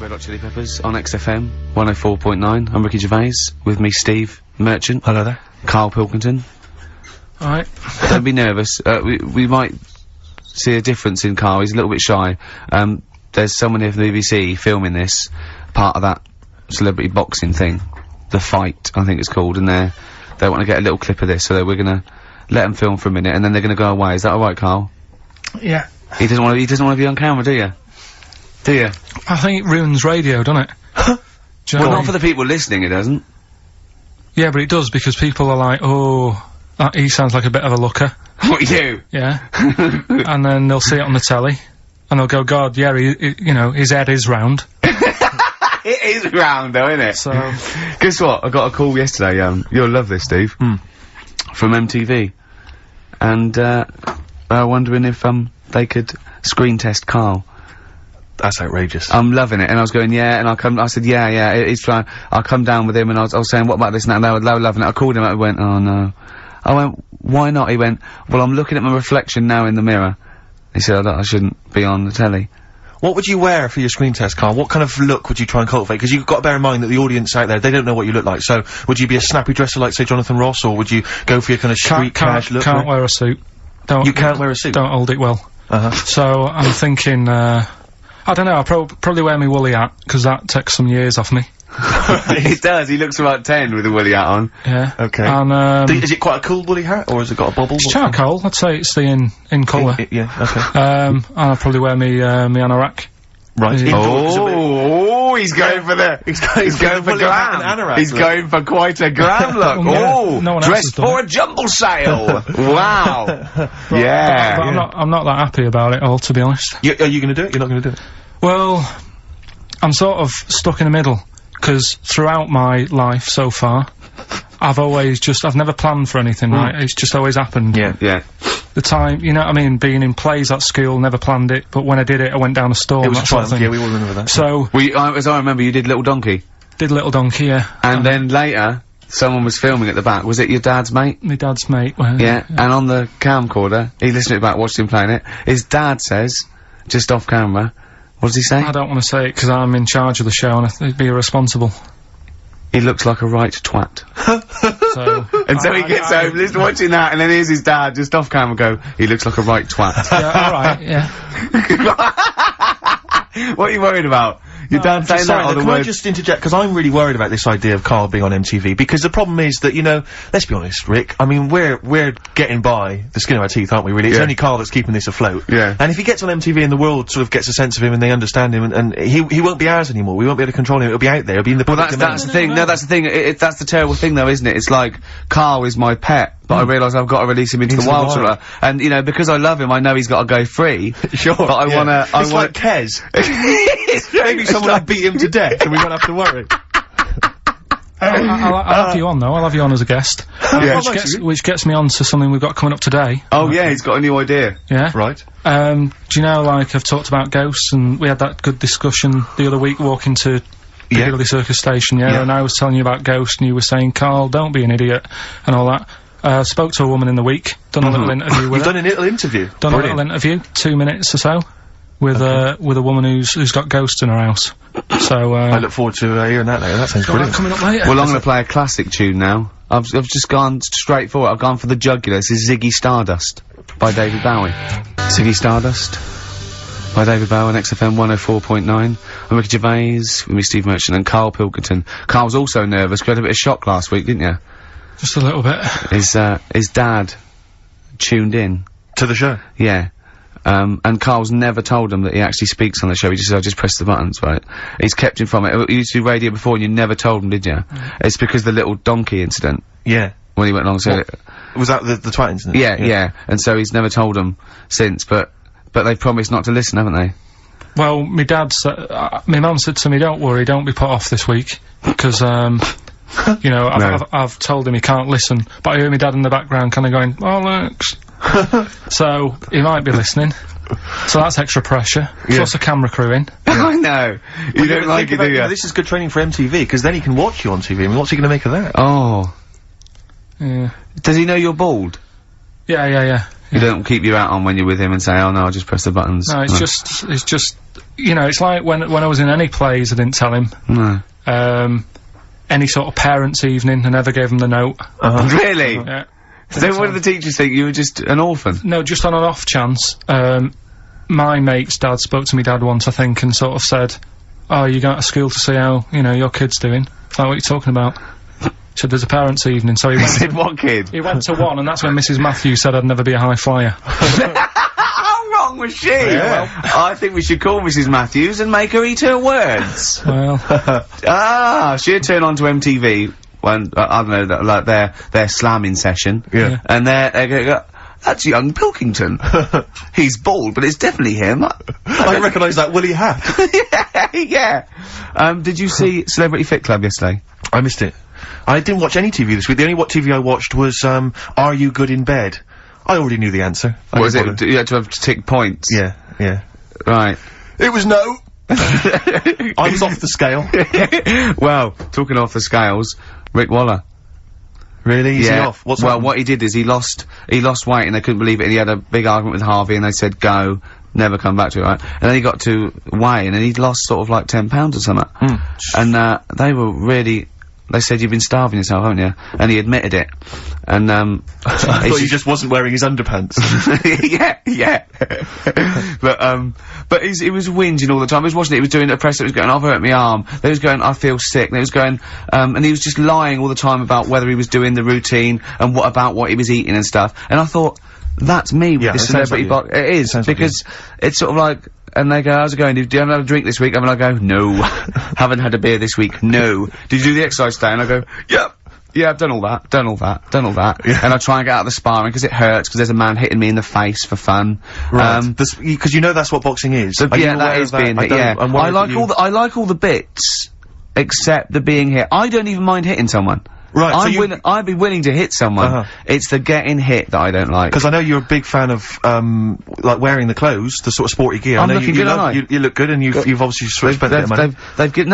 Red Hot Chili Peppers on XFM 104.9. I'm Ricky Gervais, with me Steve Merchant. Hello there. Carl Pilkington. Alright. Don't be nervous. We might see a difference in Carl. He's a little bit shy. There's someone here from the BBC filming this, part of that celebrity boxing thing. The Fight, I think it's called, and they want to get a little clip of this, so we're gonna let them film for a minute, and then they're gonna go away. Is that alright, Carl? Yeah. He doesn't want to be on camera, do you? Do you? I think it ruins radio, doesn't it? Do you know Well, what I not mean? for the people listening, it doesn't. Yeah, but it does, because people are like, oh, he sounds like a bit of a looker. What, you? Yeah. And then they'll see it on the telly, and they'll go, God, yeah, you know, his head is round. It is round, though, isn't it? So... Guess what? I got a call yesterday, you'll love this, Steve. From MTV. And, wondering if, they could screen test Carl. That's outrageous. I'm loving it, and I was going, yeah, and I said, yeah, it's fine. I'll come down with him, and I was saying, what about this and that, and they were loving it. I called him up and went, oh no. I went, why not? He went, well, I'm looking at my reflection now in the mirror. He said, I shouldn't be on the telly. What would you wear for your screen test, Carl? What kind of look would you try and cultivate? Because you've got to bear in mind that the audience out there, they don't know what you look like. So, would you be a snappy dresser like, say, Jonathan Ross, or would you go for your kind of street cash look? Can't wear a suit. You can't wear a suit? Don't hold it well. So, I'm thinking, I don't know, I'll probably wear my woolly hat, because that takes some years off me. It does, he looks about 10 with a woolly hat on. Yeah. Okay. And, is it quite a cool woolly hat, or has it got a bobble? it's charcoal, I'd say it's the in colour. Yeah, okay. And I'll probably wear me anorak. Right. Oh, he's going for the, he's going for glam. He's going for quite a glam look. Well, no one dressed for a jumble sale. Wow. Yeah. But I'm not that happy about it all, to be honest. Are you gonna do it? You're not gonna do it? Well, I'm sort of stuck in the middle, because throughout my life so far, I've never planned for anything, right? It's just always happened. Yeah. The time, you know what I mean, being in plays at school, never planned it, but when I did it, I went down a storm. It was that sort of thing. yeah, we all remember that. So... as I remember, you did Little Donkey. Did Little Donkey, yeah. And then later, someone was filming at the back. Was it your dad's mate? My dad's mate. Well, yeah, and on the camcorder, he listened to it back, watched him playing it, his dad says, just off camera, what does he say? I don't want to say it, because I'm in charge of the show, and I'd be irresponsible. He looks like a right twat. So he gets home, lives watching that, and then here's his dad just off camera go, he looks like a right twat. Yeah, alright, yeah. What are you worried about? Your dad saying that or the Can I just interject, because I'm really worried about this idea of Carl being on MTV, because the problem is that, you know, let's be honest, Rick, I mean, we're getting by the skin of our teeth, aren't we, really? It's only Carl that's keeping this afloat. Yeah. And if he gets on MTV and the world sort of gets a sense of him and they understand him, and he won't be ours anymore, we won't be able to control him, it'll be out there, it'll be in the public domain. That's the thing, no, that's the thing, that's the terrible thing though, isn't it? It's like, Carl is my pet, but I realise I've got to release him into the wild. And, you know, because I love him, I know he's got to go free. Sure. But I wanna, It's like Kez. Maybe someone will beat him to death and we won't have to worry. I'll have you on though, I'll have you on as a guest. Which gets me on to something we've got coming up today. Oh yeah, he's got a new idea. Yeah. Right. Do you know, like, I've talked about ghosts, and we had that good discussion the other week walking to Piccadilly Circus Station, and I was telling you about ghosts, and you were saying, Carl, don't be an idiot, and all that. Spoke to a woman in the week, done a little interview with You've her. done a little interview? Done a little interview, 2 minutes or so, with a woman who's got ghosts in her house. So, I look forward to hearing that later, that sounds brilliant. Coming up later. Well, I'm gonna play a classic tune now. I've just gone straight for it, I've gone for the jugular. This is Ziggy Stardust by David Bowie. Ziggy Stardust by David Bowie on XFM 104.9. I'm Ricky Gervais, with me Steve Merchant and Carl Pilkington. Carl's also nervous, 'cause we had a bit of shock last week, didn't you? Just a little bit. His dad tuned in. To the show? Yeah. And Carl's never told him that he actually speaks on the show. He just said, I just press the buttons, right? He's kept him from it. You used to do radio before and you never told him, did you? It's because the little donkey incident. Yeah. When he went along, so was that the twat incident? Yeah. And so he's never told him since, but they've promised not to listen, haven't they? Well, my dad said, my mum said to me, don't worry, don't be put off this week, because, you know, I've told him he can't listen, but I hear my dad in the background kinda going, bollocks. So, he might be listening. So that's extra pressure. Plus a camera crew in. I know. You don't like it, do you? This is good training for MTV, because then he can watch you on TV. I mean, what's he gonna make of that? Oh. Yeah. Does he know you're bald? Yeah. You don't keep your hat on when you're with him and say, oh no, I'll just press the buttons. No, it's just, you know, it's like when I was in any plays, I didn't tell him. No. Any sort of parents' evening, I never gave him the note. Really? Yeah. So what did the teachers think? You were just an orphan? No, just on an off chance. My mate's dad spoke to me dad once, I think, and sort of said, oh, you go to school to see how, you know, your kid's doing. It's like, what are you talking about? He said, there's a parents' evening, so he went said, what kid? He went to one, and that's when Mrs. Matthews said I'd never be a high flyer. How wrong was she? Yeah. Well, I think we should call Mrs. Matthews and make her eat her words. Well. She'd turn on to MTV when, I don't know, like their slamming session. Yeah. And they go, that's young Pilkington. He's bald, but it's definitely him. I recognise that woolly hat. Yeah. Did you see Celebrity Fit Club yesterday? I missed it. I didn't watch any TV this week. The only TV I watched was, Are You Good in Bed? I already knew the answer. What was it? You had to have to tick points? Yeah, yeah. Right. It was no! I was off the scale. Well, talking off the scales, Rick Waller. Really? Is he off? What's well, what he did is he lost weight and they couldn't believe it, and he had a big argument with Harvey and they said go, never come back to it, right? And then he got to weigh and then he'd lost sort of like 10 pounds or something. And, they were really, they said, you've been starving yourself, haven't you? And he admitted it. And, I thought he just wasn't wearing his underpants. yeah. But he was whinging all the time. He was watching it, he was doing a press that was going, I've hurt my arm. Then he was going, I feel sick. And he was going, and he was just lying all the time about whether he was doing the routine and what he was eating and stuff. And I thought, that's me with this celebrity box. It is, because it's sort of like, and they go, how's it going? Do you have a drink this week? And I go, no. Haven't had a beer this week, no. Did you do the exercise today? And I go, yep. Yeah, I've done all that. Yeah. And I try and get out of the sparring because it hurts because there's a man hitting me in the face for fun. Right. Because you know that's what boxing is. So, yeah, that is being hit, yeah. I like all the bits, except the being hit. I don't even mind hitting someone. Right, I'd be willing to hit someone. It's the getting hit that I don't like. Because I know you're a big fan of, like wearing the clothes, the sort of sporty gear. I'm looking good, aren't I? You look good, and you've obviously spent a bit of money. They gave me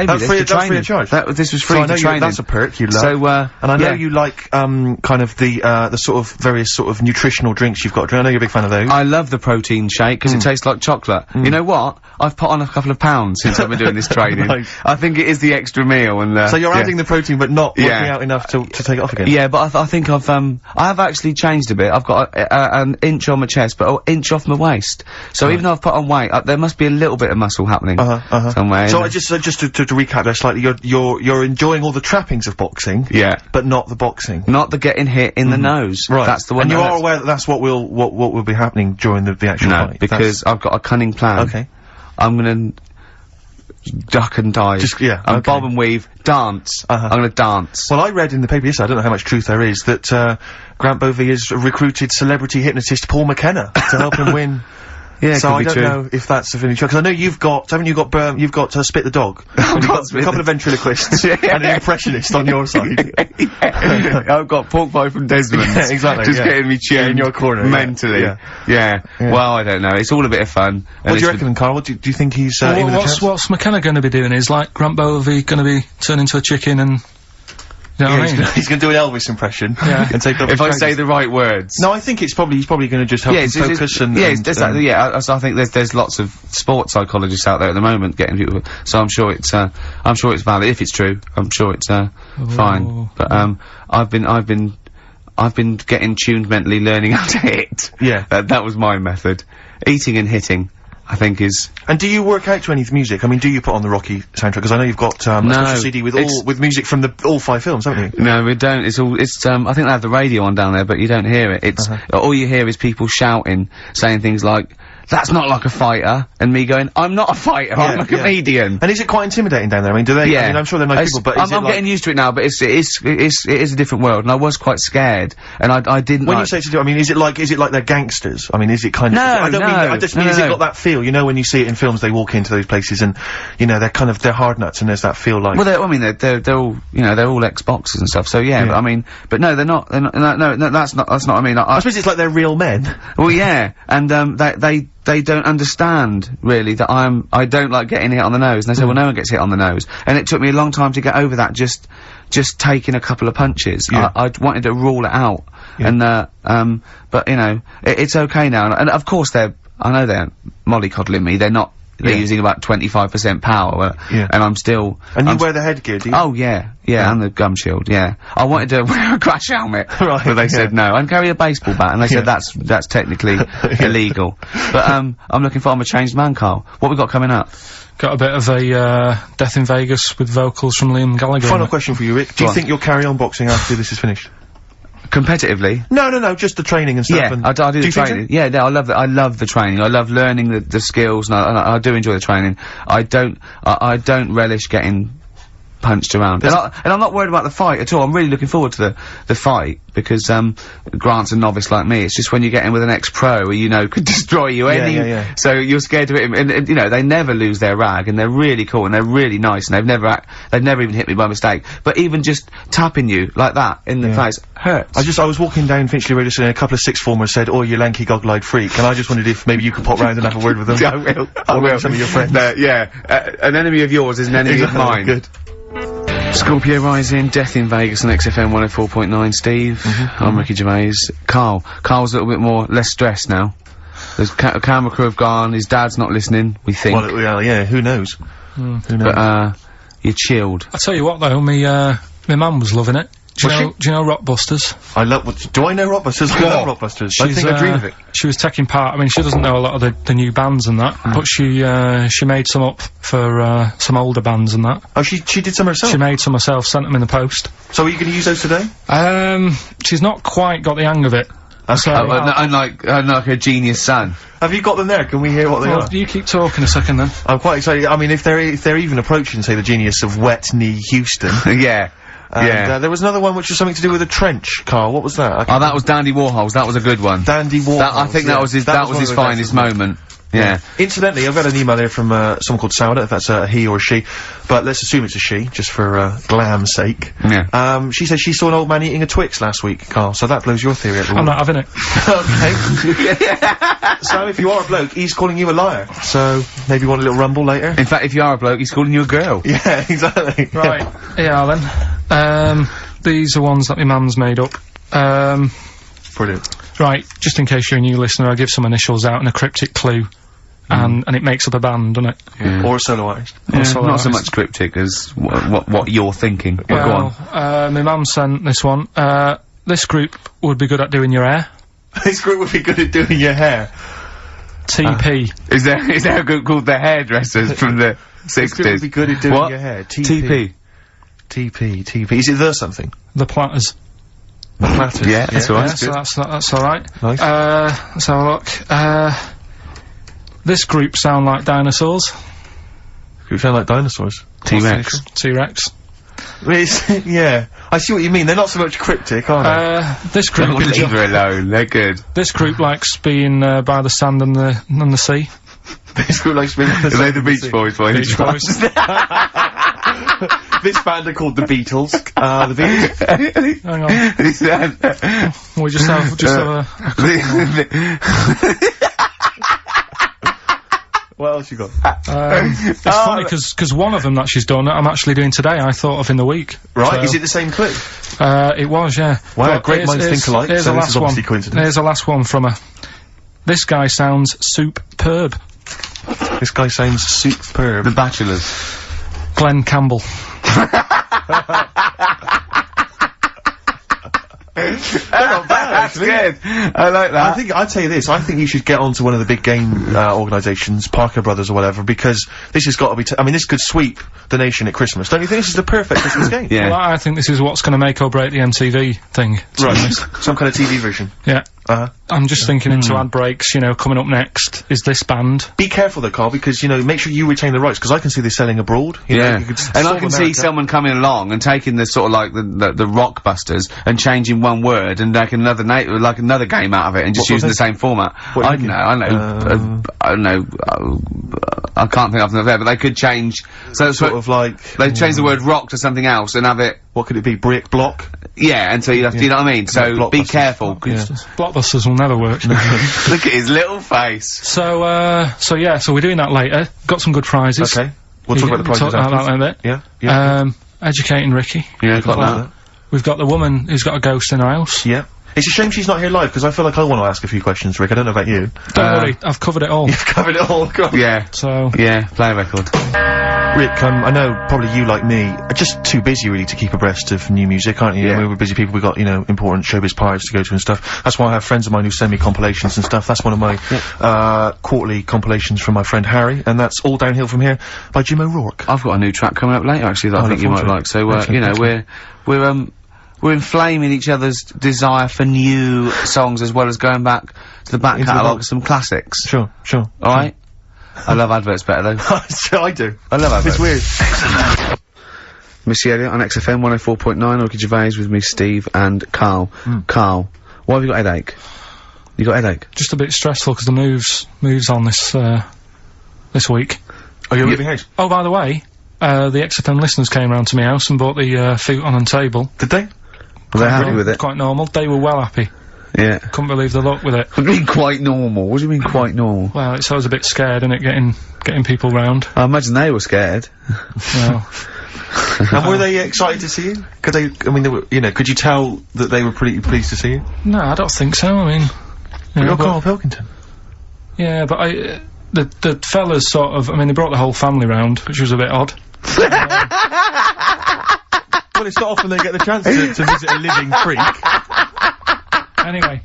this to train. Free of charge. This was free to train. That's a perk you love. So, and I know you like, kind of the sort of various sort of nutritional drinks you've got. I know you're a big fan of those. I love the protein shake, because it tastes like chocolate. You know what? I've put on a couple of pounds since I've been doing this training. Nice. I think it is the extra meal and, so you're adding the protein, but not working out enough to take it off again? Yeah, but I think I have actually changed a bit. I've got an inch on my chest, but an inch off my waist. So even though I've put on weight, there must be a little bit of muscle happening somewhere. So just to recap there slightly, you're enjoying all the trappings of boxing. Yeah. But not the boxing. Not the getting hit in the nose. Right. That's the one. And you are aware that that's what will be happening during the actual fight? No, because I've got a cunning plan. Okay. I'm gonna duck and dive. Bob and weave, dance. I'm gonna dance. Well, I read in the paper yesterday, I don't know how much truth there is, that, Grant Bovey has recruited celebrity hypnotist Paul McKenna to help him win. Yeah, so I don't know if that's of any truth, because I know you've got Spit the Dog. You've got a couple of ventriloquists and an impressionist on your side. I've got Pork Pie from Desmond. Yeah, exactly. Just getting me tuned in your corner. Mentally. Yeah. Well, I don't know. It's all a bit of fun. What do you reckon, Carl? Do you think he's, what's McKenna gonna be doing? Is like Grant Bovey gonna be turned into a chicken and... You know what I mean? He's gonna do an Elvis impression. Yeah. And take off if I say the right words. No, I think he's probably gonna just help him focus I think there's lots of sports psychologists out there at the moment getting people, so I'm sure it's valid. If it's true, I'm sure it's, fine. But, I've been getting tuned mentally, learning how to hit. Yeah. That was my method. Eating and hitting, I think is... And do you work out to any music? I mean, do you put on the Rocky soundtrack? Because I know you've got, a special CD with music from all 5 films, haven't you? No, we don't. I think they have the radio on down there, but you don't hear it. It's, all you hear is people shouting, saying things like, that's not like a fighter, and me going, I'm not a fighter, I'm a comedian. And is it quite intimidating down there? I mean, do they, I mean, I'm sure they're nice people, but I'm getting used to it now, but it is a different world, and I was quite scared, and I didn't When you say I mean, is it like they're gangsters? I mean, is it kind of... No, I just mean, has it got that feel? You know, when you see it in films, they walk into those places and, you know, they're hard nuts, and there's that feel like... Well, they're all, you know, they're all ex-boxers and stuff, so yeah, but I mean, but no, they're not, no, that's not what I mean. I suppose it's like they're real men. Well, yeah, and, they don't understand, really, that I don't like getting hit on the nose. And they say, well, no one gets hit on the nose. And it took me a long time to get over that, just taking a couple of punches. I wanted to rule it out. And, but, you know, it's okay now. And of course I know they're mollycoddling me. They're not, they're using about 25% power, and I'm still... And you wear the headgear, do you? Oh, yeah, and the gum shield, yeah. I wanted to wear a crash helmet, Right, but they said no. And carry a baseball bat, and they said that's technically illegal. But, I'm looking for, I'm a changed man, Carl. What we got coming up? Got a bit of a, Death in Vegas with vocals from Liam Gallagher. Final question for you, Rick. Do you think you'll carry on boxing after this is finished? Competitively? No, just the training and stuff. Yeah, I do the training. Yeah, no, I love the training. I love learning the skills, and I do enjoy the training. I don't relish getting punched around. And I'm not worried about the fight at all. I'm really looking forward to the fight, because, Grant's a novice like me. It's just when you get in with an ex-pro who, you know, could destroy you so you're scared of it, and, you know, they never lose their rag, and they're really cool, and they're really nice, and they've never even hit me by mistake. But even just tapping you like that in the face hurts. I was walking down Finchley Road and a couple of sixth formers said, "Oh, you lanky goggle-eyed freak," and I just wondered if maybe you could pop round and have a word with them. I will. Some of your friends. An enemy of yours is an enemy of mine. Good. Scorpio Rising, Death in Vegas on XFM 104.9, Steve. I'm Ricky Gervais. Carl's a little bit less stressed now. There's a camera crew have gone, his dad's not listening, we think. Well, yeah, who knows? Who knows? But, you're chilled. I'll tell you what though, my mum was loving it. Do you know Rockbusters? Do I know Rockbusters? I love Rockbusters. I think I dream of it. She was taking part, I mean, she doesn't know a lot of the new bands and that, but she made some up for, some older bands and that. Oh, she did some herself? She made some herself, sent them in the post. So are you gonna use those today? She's not quite got the hang of it. So, unlike her genius son. Have you got them there? Can we hear what they are? You keep talking a second then. I'm quite excited. I mean, if they're even approaching, say, the genius of Wet Knee Houston. Yeah. There was another one which was something to do with a trench, Carl. What was that? That was Dandy Warhols. That was a good one. Dandy Warhols. I think that was his finest moment. Yeah. Incidentally, I've got an email here from someone called Sauda, if that's a he or a she, but let's assume it's a she, just for glam's sake. Yeah. She said she saw an old man eating a Twix last week, Carl, so that blows your theory out the I'm not having it. Okay. So if you are a bloke, he's calling you a liar, so maybe you want a little rumble later? In fact, if you are a bloke, he's calling you a girl. Yeah, exactly. Right. Yeah, then. These are ones that my mum's made up. Brilliant. Right, just in case you're a new listener, I'll give some initials out and a cryptic clue. And it makes up a band, doesn't it? Yeah. Or a solo artist. Yeah, not so much cryptic as what you're thinking. Well, go on. My mum sent this one. This group would be good at doing your hair. This group would be good at doing your hair. TP. Is there a group called the Hairdressers from the 60s? This group would be good at doing your hair. TP. TP. Is it the something? The Platters. The Platters. Yeah, that's alright. Yeah, so that's alright. Nice. Let's have a look. This group sound like dinosaurs. Group sound like dinosaurs. T-Rex. T-Rex. Yeah. I see what you mean. They're not so much cryptic, are they? This group... Leave her alone. They're good. This group likes being, by the sand and the sea. This group likes being by the sand. Are they the Beach Boys, boy? Beach Boys. This band are called the Beatles. The Beatles. Hang on. We just have What else you got? It's funny because one of them that she's done, I'm actually doing today. I thought of in the week. Right? So, is it the same clue? It was, yeah. Wow, great minds think alike. Here's so the this is last obviously one. coincidence. Here's the last one from her. This guy sounds superb. This guy sounds superb. The Bachelors. Glenn Campbell. Not bad, That's good. I like that. I'd tell you this, I think you should get onto one of the big game, organisations, Parker Brothers or whatever, because this has got to be I mean, this could sweep the nation at Christmas. Don't you think this is the perfect Christmas game? Yeah. Well, I think this is what's gonna make or break the MTV thing. Right. Some kind of TV version. Yeah. I'm just thinking into ad breaks, you know, coming up next is this band. Be careful though, Carl, because, you know, make sure you retain the rights, because I can see this selling abroad. You know, you could and I can see someone coming along and taking the sort of like the Rockbusters and changing one word and like another game out of it and just using the same format. I don't know. I can't think of them there, but they could change. So sort of like they change the word rock to something else and have it. What could it be? Brick block. Yeah, and so you have to, you know what I mean? So be careful. Blockbusters will never work. Look at his little face. So we're doing that later. Got some good prizes. Okay. We'll talk about the prizes afterwards. That a bit. Yeah. Educating Ricky. Yeah, got that. We've got the woman who's got a ghost in her house. Yeah. It's a shame she's not here live, because I feel like I want to ask a few questions, Rick. I don't know about you. Don't worry, I've covered it all. You've covered it all, God. Yeah. So. Yeah, play a record. Rick, I know probably you, like me, are just too busy really to keep abreast of new music, aren't you? Yeah. I mean, we're busy people, we've got, you know, important showbiz parties to go to and stuff. That's why I have friends of mine who send me compilations and stuff. That's one of my, quarterly compilations from my friend Harry, and that's All Downhill From Here by Jim O'Rourke. I've got a new track coming up later, actually, that I think you might like. So, you know, we're inflaming each other's desire for new songs as well as going back to the back catalogue of some classics. Sure. Alright? I love adverts better though. Sure, I do. I love adverts. It's weird. Missy Elliott on XFM 104.9, Ricky Gervais with me, Steve and Carl. Carl, why have you got a headache? You got a headache? Just a bit stressful because the moves on this week. Are you moving house? Oh, by the way, the XFM listeners came round to my house and bought the futon and table. Did they? Were they happy with it? Quite normal. They were well happy. Yeah. Couldn't believe the luck with it. What do you mean quite normal? What do you mean quite normal? Well, it's always a bit scared, innit, getting people round. I imagine they were scared. Well. And were they excited to see you? Could they, I mean, they were, you know, could you tell that they were pretty pleased to see you? No, I don't think so, I mean... You're Carl Pilkington. Yeah, but the fellas sort of, I mean, they brought the whole family round, which was a bit odd. Well, it's not often they get the chance to visit a living freak. Anyway,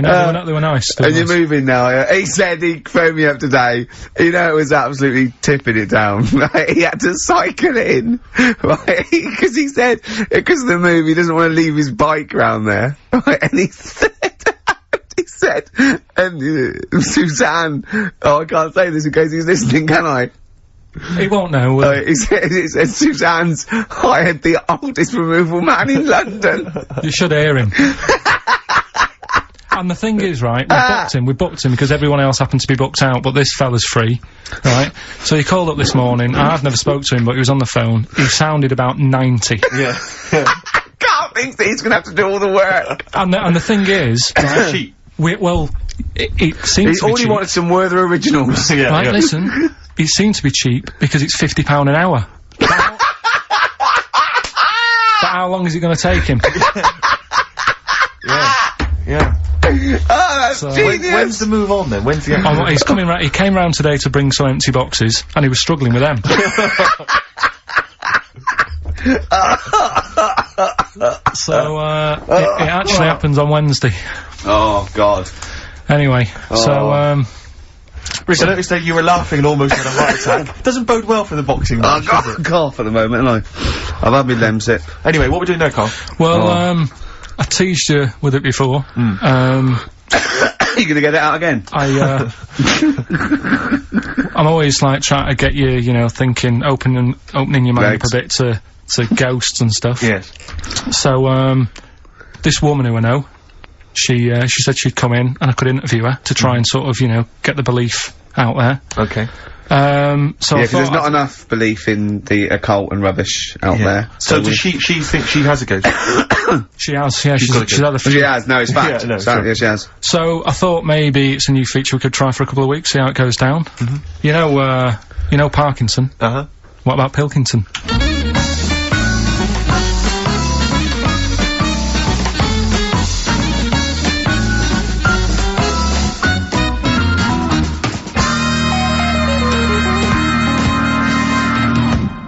no, they were nice. And you're moving now, he said he phoned me up today, you know, it was absolutely tipping it down, right? He had to cycle in, right? Because he said, because of the move, he doesn't want to leave his bike round there, right? And he said, and Suzanne, oh, I can't say this in case he's listening, can I? He won't know. He said Suzanne's hired the oldest removal man in London. You should hear him. And the thing is, right, we booked him because everyone else happened to be booked out, but this fella's free, right? So he called up this morning, I've never spoke to him, but he was on the phone. He sounded about 90. Yeah. Can't think that he's gonna have to do all the work. And the thing is, right, it seems he to be only cheap. wanted some Werther originals. Yeah, Right, yeah. listen, it seemed to be cheap because it's £50 an hour. But how long is it going to take him? Yeah. Oh, that's genius! When's the move on then? When's the Oh, he's coming round. He came round today to bring some empty boxes, and he was struggling with them. So, it actually happens on Wednesday. Oh, God. Anyway, so, Rick, I noticed that you were laughing and almost had a heart attack. Doesn't bode well for the boxing match, does it? Cough at the moment, haven't I? I've had my lemsip. Anyway, what we're doing now, Carl? well, I teased you with it before. Are you gonna get it out again? I'm always like trying to get you, know, thinking, opening your mind up a bit to ghosts and stuff. Yes. So, this woman who I know, she said she'd come in and I could interview her to try and sort of, you know, get the belief out there. Okay. So Yeah, I because there's thought not enough belief in the occult and rubbish out there. So does she think she has a ghost? she has, yeah, she's got a had a few. She has, no, it's fact. Yeah, no, So, sure. yeah, she has. So I thought maybe it's a new feature we could try for a couple of weeks, see how it goes down. You know Parkinson. Uh-huh. What about Pilkington?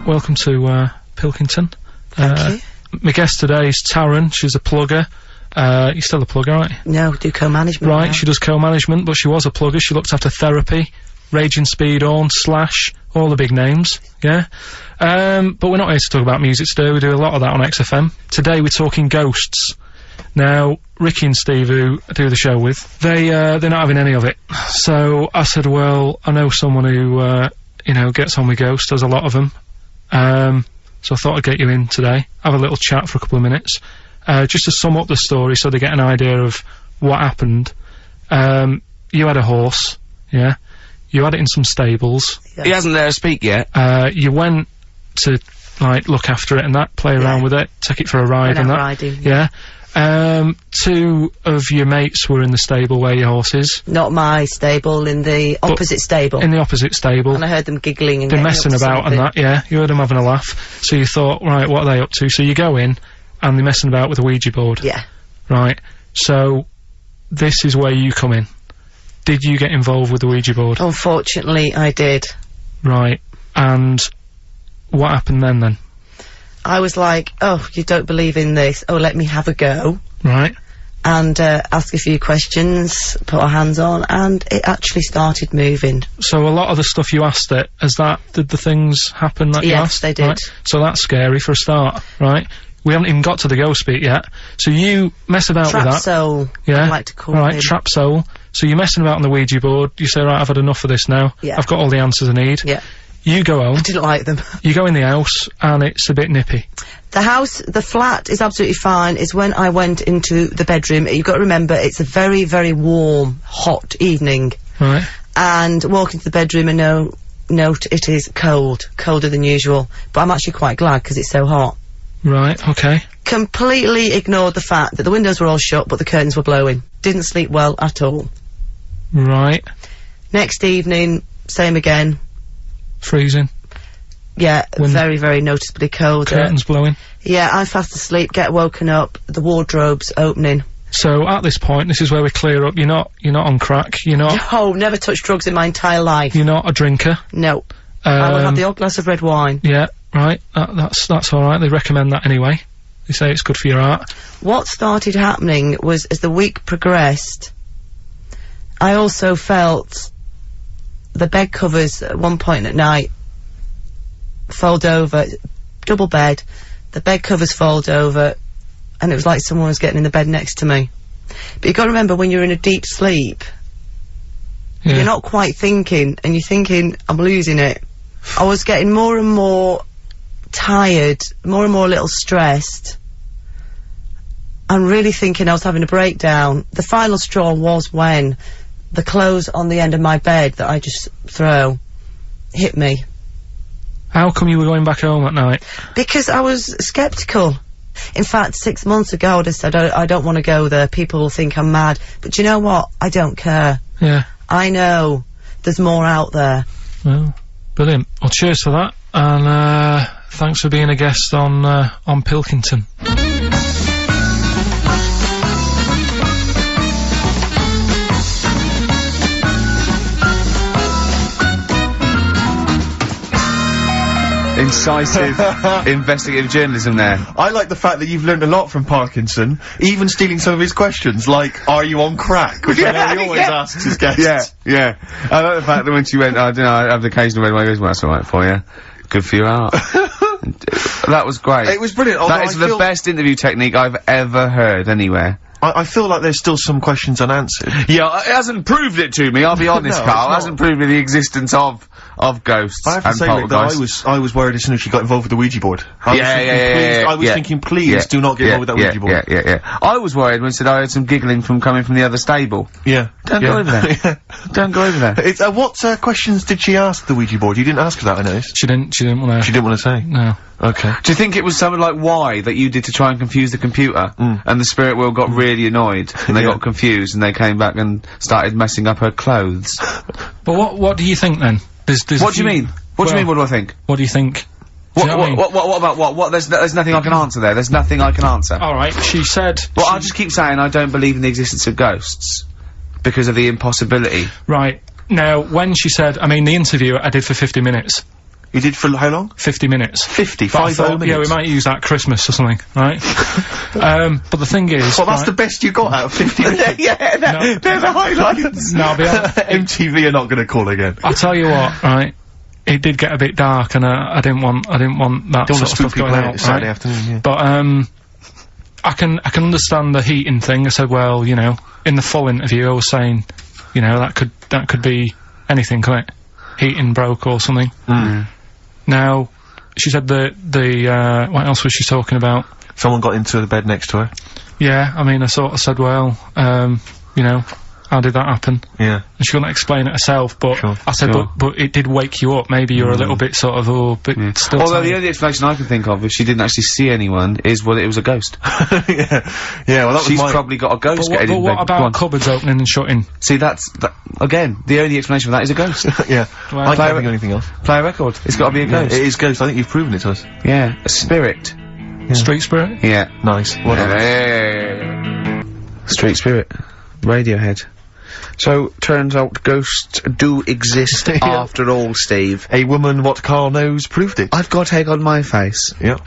Welcome to Pilkington. Thank you. My guest today is Taryn. She's a plugger. You're still a plugger, right? No, do co-management. Right, now. she does co-management, but she was a plugger. She looked after Therapy, Raging Speed On, Slash, all the big names, yeah? But we're not here to talk about music today. We do a lot of that on XFM. Today we're talking ghosts. Now, Ricky and Steve, who I do the show with, they're not having any of it. So I said, well, I know someone who, you know, gets on with ghosts. There's a lot of them. So I thought I'd get you in today, have a little chat for a couple of minutes, just to sum up the story so they get an idea of what happened. You had a horse, yeah? You had it in some stables. He hasn't let her speak yet. You went to, like, look after it and that, play around with it, take it for a ride Went and out that. riding, Yeah. Two of your mates were in the stable where your horse is. Not my stable, in the opposite stable. In the opposite stable. And I heard them giggling and They're getting messing up to about and something. that, yeah. You heard them having a laugh. So you thought, right, what are they up to? So you go in, and they're messing about with a Ouija board. Yeah. Right. So, this is where you come in. Did you get involved with the Ouija board? Unfortunately, I did. Right. And what happened then? I was like, oh, you don't believe in this. Oh, let me have a go. Right. And ask a few questions, put our hands on, and it actually started moving. So a lot of the stuff you asked it, did the things happen that you asked? Yes, they did. Right? So that's scary for a start, right? We haven't even got to the ghost bit yet. So you mess about with that. Trap soul, Yeah. I like to call Right, him. trap soul. So you're messing about on the Ouija board, you say, right, I've had enough of this now. Yeah. I've got all the answers I need. Yeah. You go home, I didn't like them. you go in the house, and it's a bit nippy. The flat is absolutely fine. It's when I went into the bedroom. You've got to remember, it's a very, very warm, hot evening. Right. And walk into the bedroom and note it is cold. Colder than usual. But I'm actually quite glad because it's so hot. Right, okay. Completely ignored the fact that the windows were all shut but the curtains were blowing. Didn't sleep well at all. Right. Next evening, same again. Freezing. Yeah, Wind. very, very noticeably cold. Curtains blowing. Yeah, I'm fast asleep, get woken up, the wardrobe's opening. So at this point, this is where we clear up. You're not on crack. You're not Oh, never touched drugs in my entire life. you're not a drinker. No. I will have the odd glass of red wine. Yeah, right. That's all right. They recommend that anyway. They say it's good for your heart. What started happening was, as the week progressed, I also felt the bed covers at one point at night fold over, double bed, the bed covers fold over, and it was like someone was getting in the bed next to me. But you've got to remember, when you're in a deep sleep, Yeah. you're not quite thinking, and you're thinking, I'm losing it. I was getting more and more tired, more and more a little stressed. I'm really thinking I was having a breakdown. The final straw was when the clothes on the end of my bed that I just throw hit me. How come you were going back home at night? Because I was sceptical. In fact, 6 months ago I would have said, I don't want to go there, people will think I'm mad. But do you know what? I don't care. Yeah. I know there's more out there. Well, brilliant. Well, cheers for that, and thanks for being a guest on Pilkington. Incisive investigative journalism there. I like the fact that you've learned a lot from Parkinson, even stealing some of his questions, like, are you on crack? Which I know he always asks his guests. Yeah. I like the fact that when she went, I don't know, I have the occasional red wine, goes, well, that's alright for you. Good for your heart. That was great. It was brilliant. That is the best interview technique I've ever heard anywhere. I feel like there's still some questions unanswered. Yeah, it hasn't proved it to me, I'll be honest, No, Carl. it's It not. hasn't proved me the existence of ghosts I have to and say, Rick, that poltergeists. I was worried as soon as she got involved with the Ouija board. I was thinking, please do not get involved with that Ouija board. Yeah. I was worried when it said I heard some giggling coming from the other stable. Yeah. Don't go over there. Don't go over there. It's, what questions did she ask the Ouija board? You didn't ask her that, I noticed. She didn't want She to. didn't want to say. No. Okay. Do you think it was something like why that you did to try and confuse the computer? And the spirit world got really annoyed and they Yeah. got confused and they came back and started messing up her clothes. But what do you think then? There's What do you mean? What do you mean, what do I think? What do you think? Do you know what I mean? What about what? There's nothing I can answer there. There's nothing I can answer. Alright, she said... Well, I'll just keep saying I don't believe in the existence of ghosts. Because of the impossibility. Right. Now, when she said... I mean, the interview I did for 50 minutes. You did for how long? 50 minutes. 50, But I 50 thought, minutes. yeah, we might use that at Christmas or something, right? But the thing is... Well, that's right, the best you got out of 50 minutes. No. They're the highlights. No, I'll be honest. MTV are not going to call again. I'll tell you what, right? It did get a bit dark, and I didn't want that Don't sort want to of spook stuff people going out out, Saturday right? afternoon, yeah. But I can understand the heating thing. I said, well, you know, in the full interview, I was saying, you know, that could be anything, couldn't it? Heating broke or something. Now, she said what else was she talking about? Someone got into the bed next to her. Yeah, I mean, I sort of said, well, you know, how did that happen? Yeah. And she couldn't explain it herself, but Sure. I said, Sure. but it did wake you up. Maybe you're a little bit sort of, still Although tired. the only explanation I can think of, if she didn't actually see anyone, is well, it was a ghost. Yeah, well, that was She's my... probably got a ghost getting in But bed. what Go on. about cupboards opening and shutting? See, again, the only explanation for that is a ghost. Yeah. Well, I Play can't think it- of anything else. Play a record. It's got to be a Yeah, ghost. it is ghost. I think you've proven it to us. Yeah, a spirit. Street spirit? Nice. Whatever. Yeah. Street Spirit. Radiohead. So, turns out ghosts do exist after all, Steve. A woman what Carl knows proved it. I've got egg on my face. Yeah.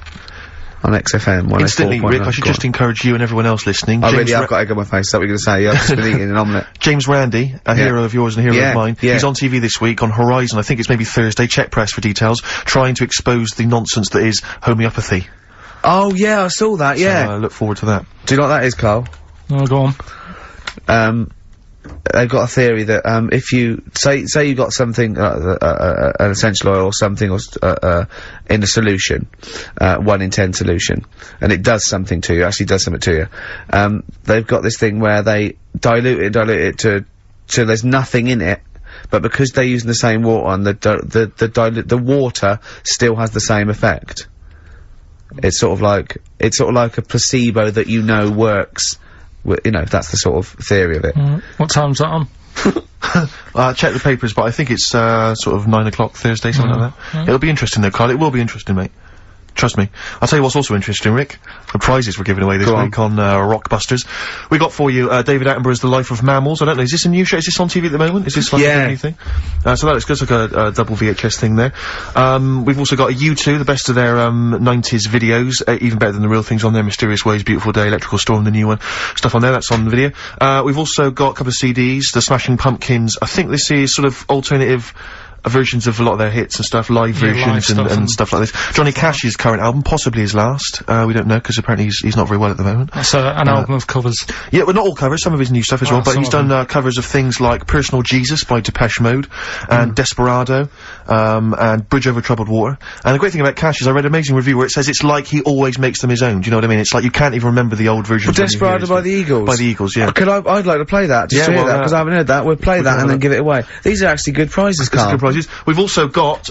On XFM. Instantly, Rick, I should just encourage you and everyone else listening. Oh, really? I've got egg on my face. Is that what you're going to say? Yeah, I've just been eating an omelette. James Randi, a hero of yours and a hero of mine. Yeah. He's on TV this week on Horizon. I think it's maybe Thursday. Check press for details. Trying to expose the nonsense that is homeopathy. Oh, yeah, I saw that, yeah. So, look forward to that. Do you know what that is, Carl? Oh, go on. They've got a theory that, if you, say you got something, an essential oil or something, or, in a solution, 1 in 10 solution, and it does something to you, actually does something to you, they've got this thing where they dilute it to there's nothing in it, but because they're using the same water, and the water still has the same effect. It's sort of like a placebo that you know works. You know, that's the sort of theory of it. What time's that on? Check the papers, but I think it's, sort of 9 o'clock Thursday, something like that. It'll be interesting though, Carl. It will be interesting, mate. Trust me. I'll tell you what's also interesting, Rick. The prizes we're giving away this week on Rockbusters. We got for you, David Attenborough's The Life of Mammals. I don't know, is this a new show? Is this on TV at the moment? Is this like anything? So that looks good, like a double VHS thing there. We've also got a U2, the best of their, 90s videos, even better than the real things on there. Mysterious Ways, Beautiful Day, Electrical Storm, the new one. Stuff on there, that's on the video. We've also got a couple of CDs, The Smashing Pumpkins. I think this is sort of alternative versions of a lot of their hits and stuff, live versions and stuff like this. Johnny Cash's current album, possibly his last. We don't know, because apparently he's not very well at the moment. That's an album of covers. Yeah, well, not all covers, some of his new stuff as well, but he's done covers of things like Personal Jesus by Depeche Mode, and Desperado, and Bridge Over Troubled Water. And the great thing about Cash is I read an amazing review where it says it's like he always makes them his own, do you know what I mean? It's like you can't even remember the old versions. Well, Desperado by the Eagles? By the Eagles, yeah. I'd like to play that, just to hear that, because I haven't heard that. We'll play that and then give it away. These are actually good prizes, Carl. Good prizes. We've also got,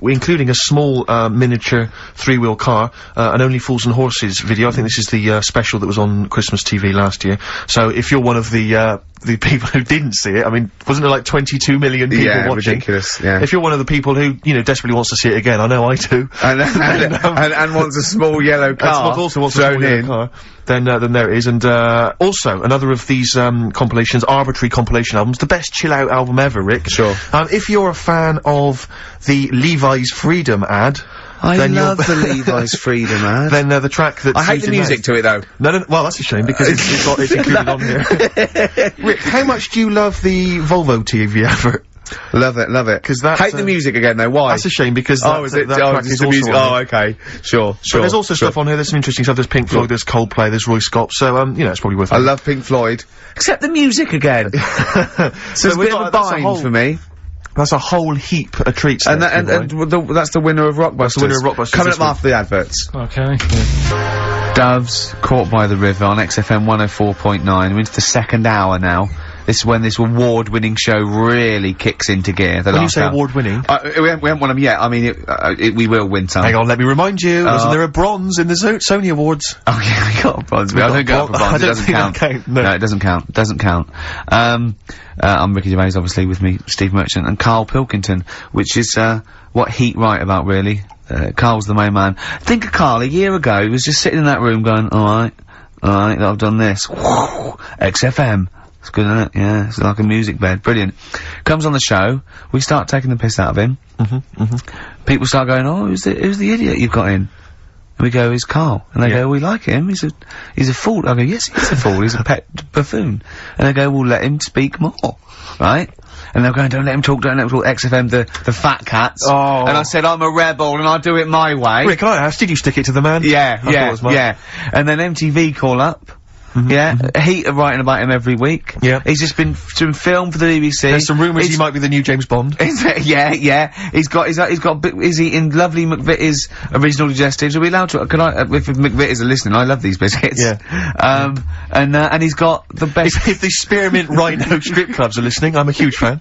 including a small, miniature 3-wheel car, an Only Fools and Horses video. I think this is the, special that was on Christmas TV last year. So if you're one of the people who didn't see it, I mean, wasn't there like 22 million people watching? Ridiculous, yeah. If you're one of the people who, you know, desperately wants to see it again, I know I do. And wants a small yellow car. Also wants a small yellow car. Then there it is. And, also, another of these, compilations, arbitrary compilation albums, the best chill-out album ever, Rick. Sure. If you're a fan of the Levi's Freedom ad, I love the Levi's Freedom ad. Then, the track that I hate the music to it, though. No, well, that's a shame, because it's included on here. Rick, how much do you love the Volvo TV advert? Love it. Because that's hate the music again though, why? That's a shame, because that track is the also music. on Oh, okay. Sure. But there's also stuff on here, there's some interesting stuff, there's Pink Floyd, there's Coldplay, there's Roy Scott, so, you know, it's probably worth it. I love Pink Floyd. Except the music again. So it's a bit of a bind for me. That's a whole heap of treats. And that's the winner of Rockbusters. That's the winner of Rockbusters. Coming up after the adverts. Okay. Doves, Caught by the River on XFM 104.9. We're into the second hour now. This is when this award-winning show really kicks into gear. When you say award-winning? We haven't won them yet. I mean, we will win some. Hang on, let me remind you, isn't there a bronze in the Sony Awards? Oh yeah, we got a bronze. I don't go up for bronze, it doesn't count. No, it doesn't count. It doesn't count. I'm Ricky Gervais, obviously, with me, Steve Merchant, and Carl Pilkington, which is, what Heat write about, really. Carl's the main man. Think of Carl, a year ago, he was just sitting in that room going, alright, I've done this. XFM. It's good, isn't it? Yeah, it's like a music bed. Brilliant. Comes on the show, we start taking the piss out of him. People start going, oh, who's the idiot you've got in? And we go, it's Carl. And they go, we like him, he's a fool. I go, yes, he's a fool, he's a pet buffoon. And they go, well, let him speak more. Right? And they're going, don't let him talk, XFM, the fat cats. Oh. And I said, I'm a rebel and I'll do it my way. Rick, can I ask, did you stick it to the man? Yeah. And then MTV call up. Heat are writing about him every week. Yeah. He's just been filmed for the BBC. There's some rumours he might be the new James Bond. Yeah. He's eating lovely McVitie's original digestives. Are we allowed to, if McVitie's are listening, I love these biscuits. Yeah. And he's got the best. If the Spearmint Rhino strip clubs are listening, I'm a huge fan.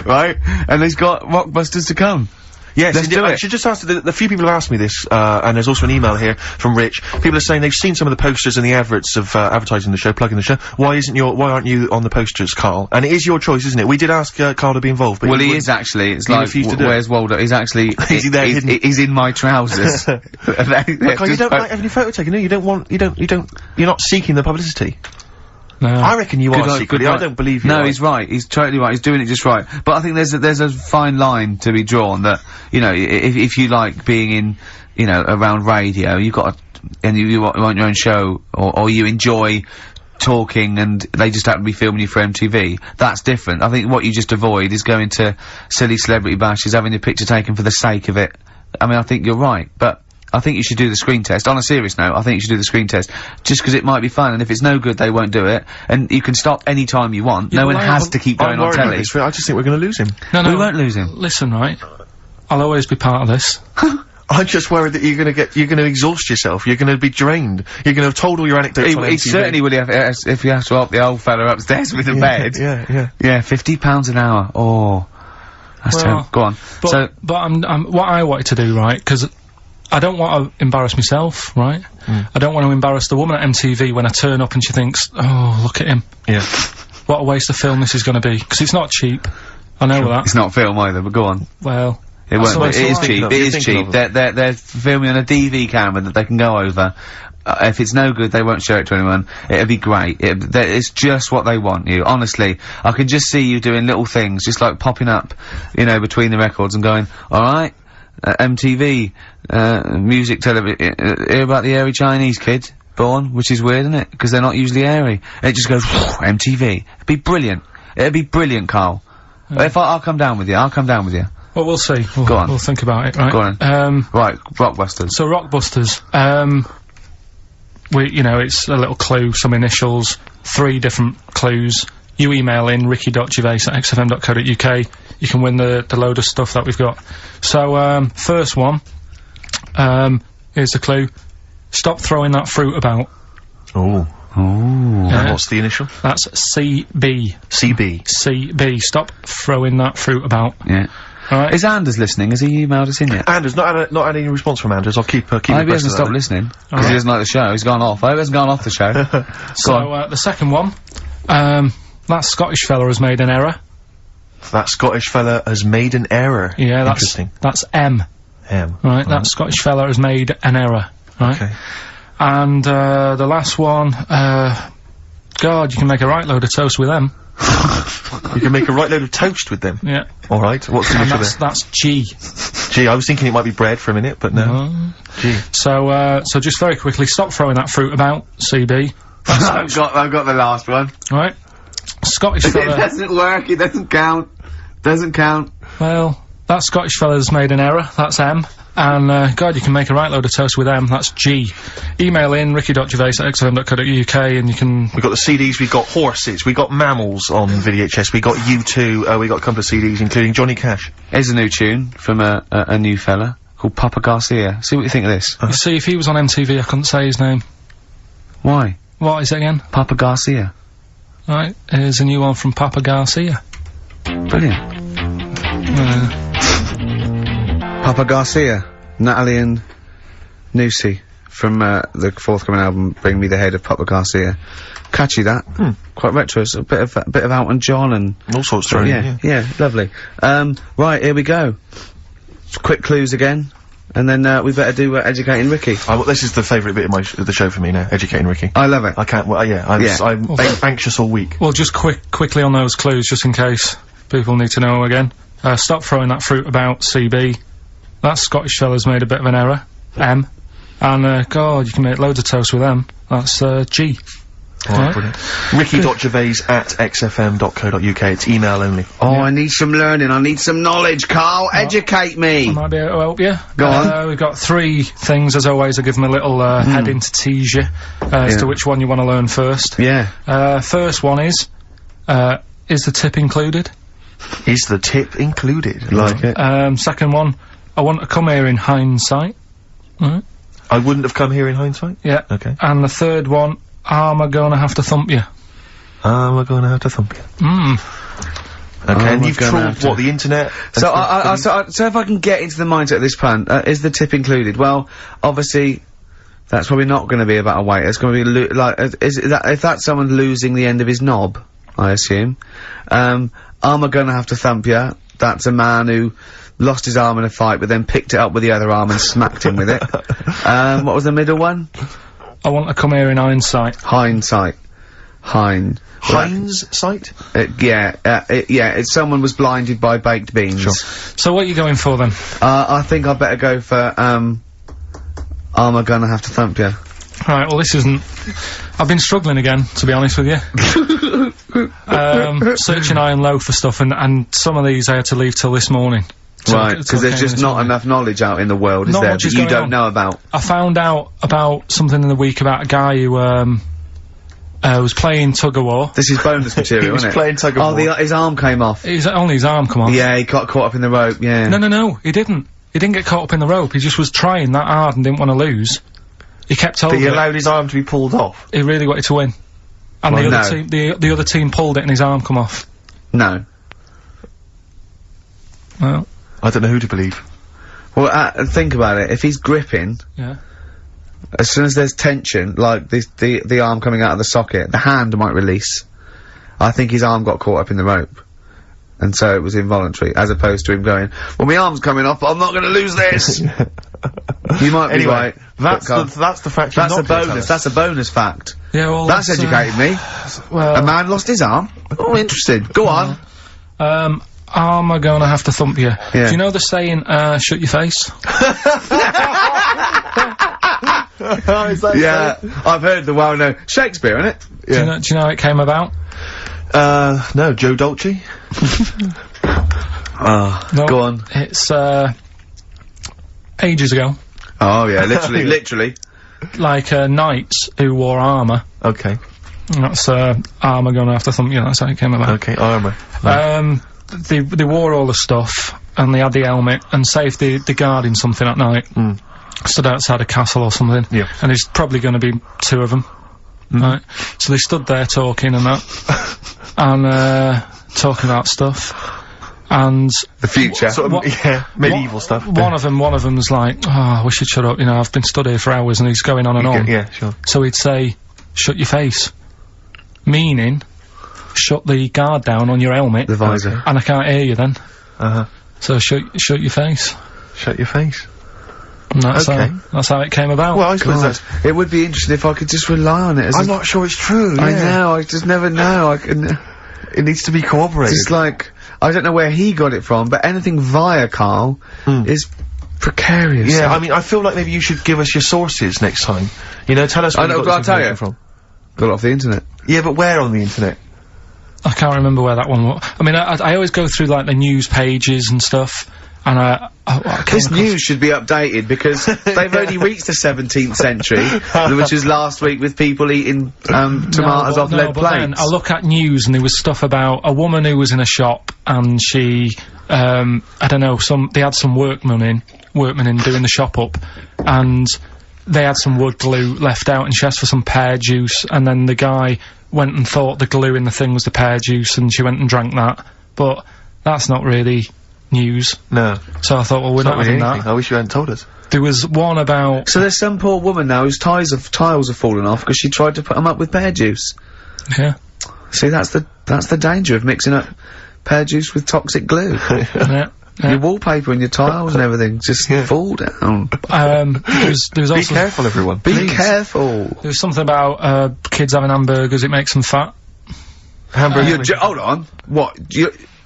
Right? And he's got Rockbusters to come. Yes, I should just ask, a few people have asked me this, and there's also an email here from Rich. People are saying they've seen some of the posters and the adverts of, advertising the show, plugging the show. Why aren't you on the posters, Carl? And it is your choice, isn't it? We did ask, Carl to be involved, but he is actually. It's like, where's Waldo? He's actually, is he there hidden? He's in my trousers. Look, you don't like having your photo taken, no? You're not seeking the publicity. No. I reckon you Good are luck, secretly. good I luck. don't believe you. No, he's right. He's totally right. He's doing it just right. But I think there's a fine line to be drawn that, you know, if you like being in, you know, around radio, you've got and you want your own show, or you enjoy talking and they just happen to be filming you for MTV, that's different. I think what you just avoid is going to silly celebrity bashes, having your picture taken for the sake of it. I mean, I think you're right, but I think you should do the screen test. On a serious note, I think you should do the screen test, just because it might be fun, and if it's no good, they won't do it, and you can stop any time you want. Yeah, no one well, has to keep going I'm on worried about telly. this. I just think we're going to lose him. No, We won't lose him. Listen, right? I'll always be part of this. I'm just worried that you're going to exhaust yourself. You're going to be drained. You're going to have told all your anecdotes on He MTV. certainly would have, if you have to help the old fella upstairs with the bed. Yeah. Yeah, £50 an hour. Oh. That's Well, terrible. Go on. But I'm what I wanted to do, right? Because I don't want to embarrass myself, right? I don't want to embarrass the woman at MTV when I turn up and she thinks, oh, look at him. Yeah. What a waste of film this is going to be. Because it's not cheap. I know that. It's not film either, but go on. Well, It That's won't. what It is it's cheap. like. It You're is thinking cheap. of They're filming on a DV camera that they can go over. If it's no good, they won't show it to anyone. It'll be great. It's just what they want you. Honestly, I can just see you doing little things, just like popping up, you know, between the records and going, all right, MTV, music, television. Hear about the airy Chinese kid born, which is weird, isn't it? Because they're not usually airy. And it just goes MTV. It'd be brilliant. It'd be brilliant, Carl. If I'll come down with you. I'll come down with you. well, we'll see. Go on. We'll think about it, right? Go on. Right, Rockbusters. So Rockbusters, you know, it's a little clue, some initials, 3 different clues. You email in ricky.gervais@xfm.co.uk. You can win the load of stuff that we've got. So, first one, here's the clue. Stop throwing that fruit about. Oh. Ooh. Yeah. What's the initial? That's CB. CB. CB. Stop throwing that fruit about. Yeah. Alright? Is Anders listening? Has he emailed us in yet? Anders, not had any response from Anders. I'll keep I hope he abreast hasn't of stopped that. listening, because Alright. he doesn't like the show. He's gone off. I hope he hasn't gone off the show. So, the second one, that Scottish fella has made an error. That Scottish fella has made an error. Yeah, Interesting. that's M. Right, that Scottish fella has made an error. Right? Okay. And, the last one, God, you can make a right load of toast with them. You can make a right load of toast with them. Yeah. Alright, what's the And initial there? that's G. Gee, I was thinking it might be bread for a minute, but no. Gee. So just very quickly, stop throwing that fruit about, CB. I've got the last one. Right? Scottish It fella, doesn't work. It doesn't count. Doesn't count. well, that Scottish fella's made an error, that's M. And, God, you can make a right load of toast with M, that's G. Email in ricky.gervais@xfm.co.uk and you can... We got the CDs, we got horses, we got mammals on VHS, we got U2, we got a couple of CDs, including Johnny Cash. Here's a new tune from a new fella called Papa Garcia. See what you think of this. You see, if he was on MTV, I couldn't say his name. Why? What is it again? Papa Garcia. Right, here's a new one from Papa Garcia. Brilliant. Papa Garcia, Natalie and Nusi from the forthcoming album Bring Me the Head of Papa Garcia. Catchy that. Quite retro. It's a bit of Elton John and All sorts thrown in, yeah, lovely. Right, here we go. Quick clues again, and then we better do Educating Ricky. This is the favourite bit of the show for me now, Educating Ricky. I love it. I can't, I'm anxious all week. Well, just quickly on those clues, just in case people need to know again. Stop throwing that fruit about, CB. That Scottish fella's made a bit of an error, M. And, God, you can make loads of toast with them. That's, G. Alright, brilliant. ricky.gervais@xfm.co.uk, it's email only. Oh, I need some learning. I need some knowledge, Carl. Educate me. I might be able to help you. Go on. We've got 3 things, as always. I give them a little, heading to tease you, as to which one you want to learn first. Yeah. First one is the tip included? Is the tip included? Like it. Second one, I want to come here in hindsight. Right. I wouldn't have come here in hindsight? Yeah. Okay. And the third one, am I gonna have to thump you? We're gonna have to thump you. Okay, and we're you've gonna trawled, have to- the internet? So, so if I can get into the mindset of this plan, is the tip included? Well, obviously, that's probably not going to be about a weight. It's going to be if that's someone losing the end of his knob, I assume. Am I going to have to thump you? That's a man who lost his arm in a fight, but then picked it up with the other arm and smacked him with it. What was the middle one? I want to come here in hindsight. Hindsight. Heinz site? Someone was blinded by baked beans. Sure. So what are you going for then? I think I better go for, Armour Gonna Have to Thump You. Right, well this isn't... I've been struggling again, to be honest with you. Searching high and low for stuff, and some of these I had to leave till this morning. Right, because there's just not enough knowledge out in the world, is there, that you don't know about? I found out about something in the week about a guy who, was playing tug-of-war. This is bonus material, isn't it? He was playing tug-of-war. Oh, his arm came off. Only his arm come off. Yeah, he got caught up in the rope, yeah. No, he didn't. He didn't get caught up in the rope, he just was trying that hard and didn't want to lose. He kept over But he allowed his arm to be pulled off? He really wanted to win. And Well, the other team pulled it and his arm come off. No. Well... I don't know who to believe. Well, think about it. If he's gripping, yeah, as soon as there's tension, like the arm coming out of the socket, the hand might release. I think his arm got caught up in the rope, and so it was involuntary, as opposed to him going, "Well, my arm's coming off, but I'm not going to lose this." You might be right. That's the fact. That's a bonus. That's a bonus fact. Yeah, well, that's educated me. Well, a man lost his arm. Oh, interesting. Go on. Armour Gonna Have to Thump You. Yeah. Do you know the saying, shut your face? Yeah, I've heard the well-known Shakespeare, innit? Yeah. Do you know how it came about? No, Joe Dolce. No, go on. It's, ages ago. Oh yeah, literally. Like, knights who wore armour. Okay. That's, Armour Gonna Have to Thump You, that's how it came about. Okay, armour. They wore all the stuff, and they had the helmet, and say if they're guarding something at night, stood outside a castle or something, yeah, and there's probably gonna be two of them, right? So they stood there talking and that, and, talking about stuff, and... The future. Sort of, medieval stuff. One of them's like, oh, we should shut up, you know, I've been stood here for hours, and he's going on and on. Yeah, sure. So he'd say, shut your face. Meaning... shut the guard down on your helmet. The visor. And I can't hear you then. So shut your face. Shut your face. And that's how it came about. Well, I suppose that's... It would be interesting if I could just rely on it as I'm not sure it's true, I know, I just never know, It needs to be corroborated. It's like, I don't know where he got it from, but anything via Carl is precarious. Yeah, I mean, I feel like maybe you should give us your sources next time. You know, tell us where you got this information from. Got it off the internet. Yeah, but where on the internet? I can't remember where that one was. I mean, I always go through, like, the news pages and stuff, and this news should be updated, because they've only reached the 17th century, which was last week with people eating, tomatoes off lead plates. Then I look at news, and there was stuff about a woman who was in a shop, and she, I don't know, they had some workmen in doing the shop up, and they had some wood glue left out, and she asked for some pear juice, and then the guy went and thought the glue in the thing was the pear juice, and she went and drank that. But that's not really news. No. So I thought, well, we're not having that. I wish you hadn't told us. There was one about... So there's some poor woman now whose tiles have fallen off because she tried to put them up with pear juice. Yeah. See, that's the danger of mixing up pear juice with toxic glue. Yeah. Your wallpaper and your tiles and everything just fall down. There was also... Be careful, everyone. Be careful. There was something about, kids having hamburgers, it makes them fat. Hamburgers. Hold on. What?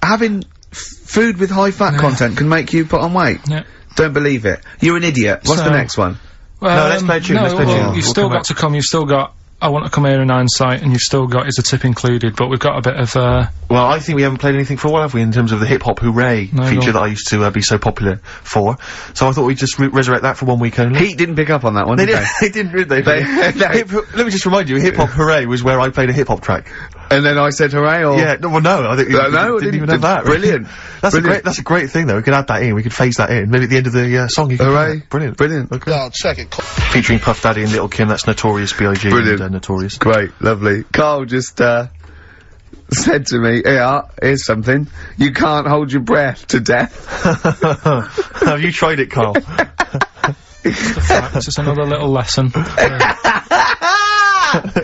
Having food with high fat content can make you put on weight? Yeah. Don't believe it. You're an idiot. What's the next one? No, let's play a tune, let's play a tune. You've still got to come, you've still got I Want to Come Here in Hindsight, and you've still got Is a Tip Included, but we've got a bit of, Well, I think we haven't played anything for a while, have we, in terms of the hip-hop hooray feature that I used to, be so popular for. So I thought we'd just resurrect that for 1 week only. Heat didn't pick up on that one, They did they? didn't, did they? Let me just remind you, hip-hop hooray was where I played a hip-hop track. And then I said hooray, or? Yeah, no, I think I didn't even have that. Brilliant. That's a great thing, though. We could add that in, we could phase that in. Maybe at the end of the, song you could hooray. Brilliant. Okay. I'll check it. Featuring Puff Daddy and Little Kim, that's Notorious B.I.G. Brilliant. and Notorious. Great, lovely. Carl just, said to me, here's something. You can't hold your breath to death. Have you tried it, Carl? It's just another little lesson.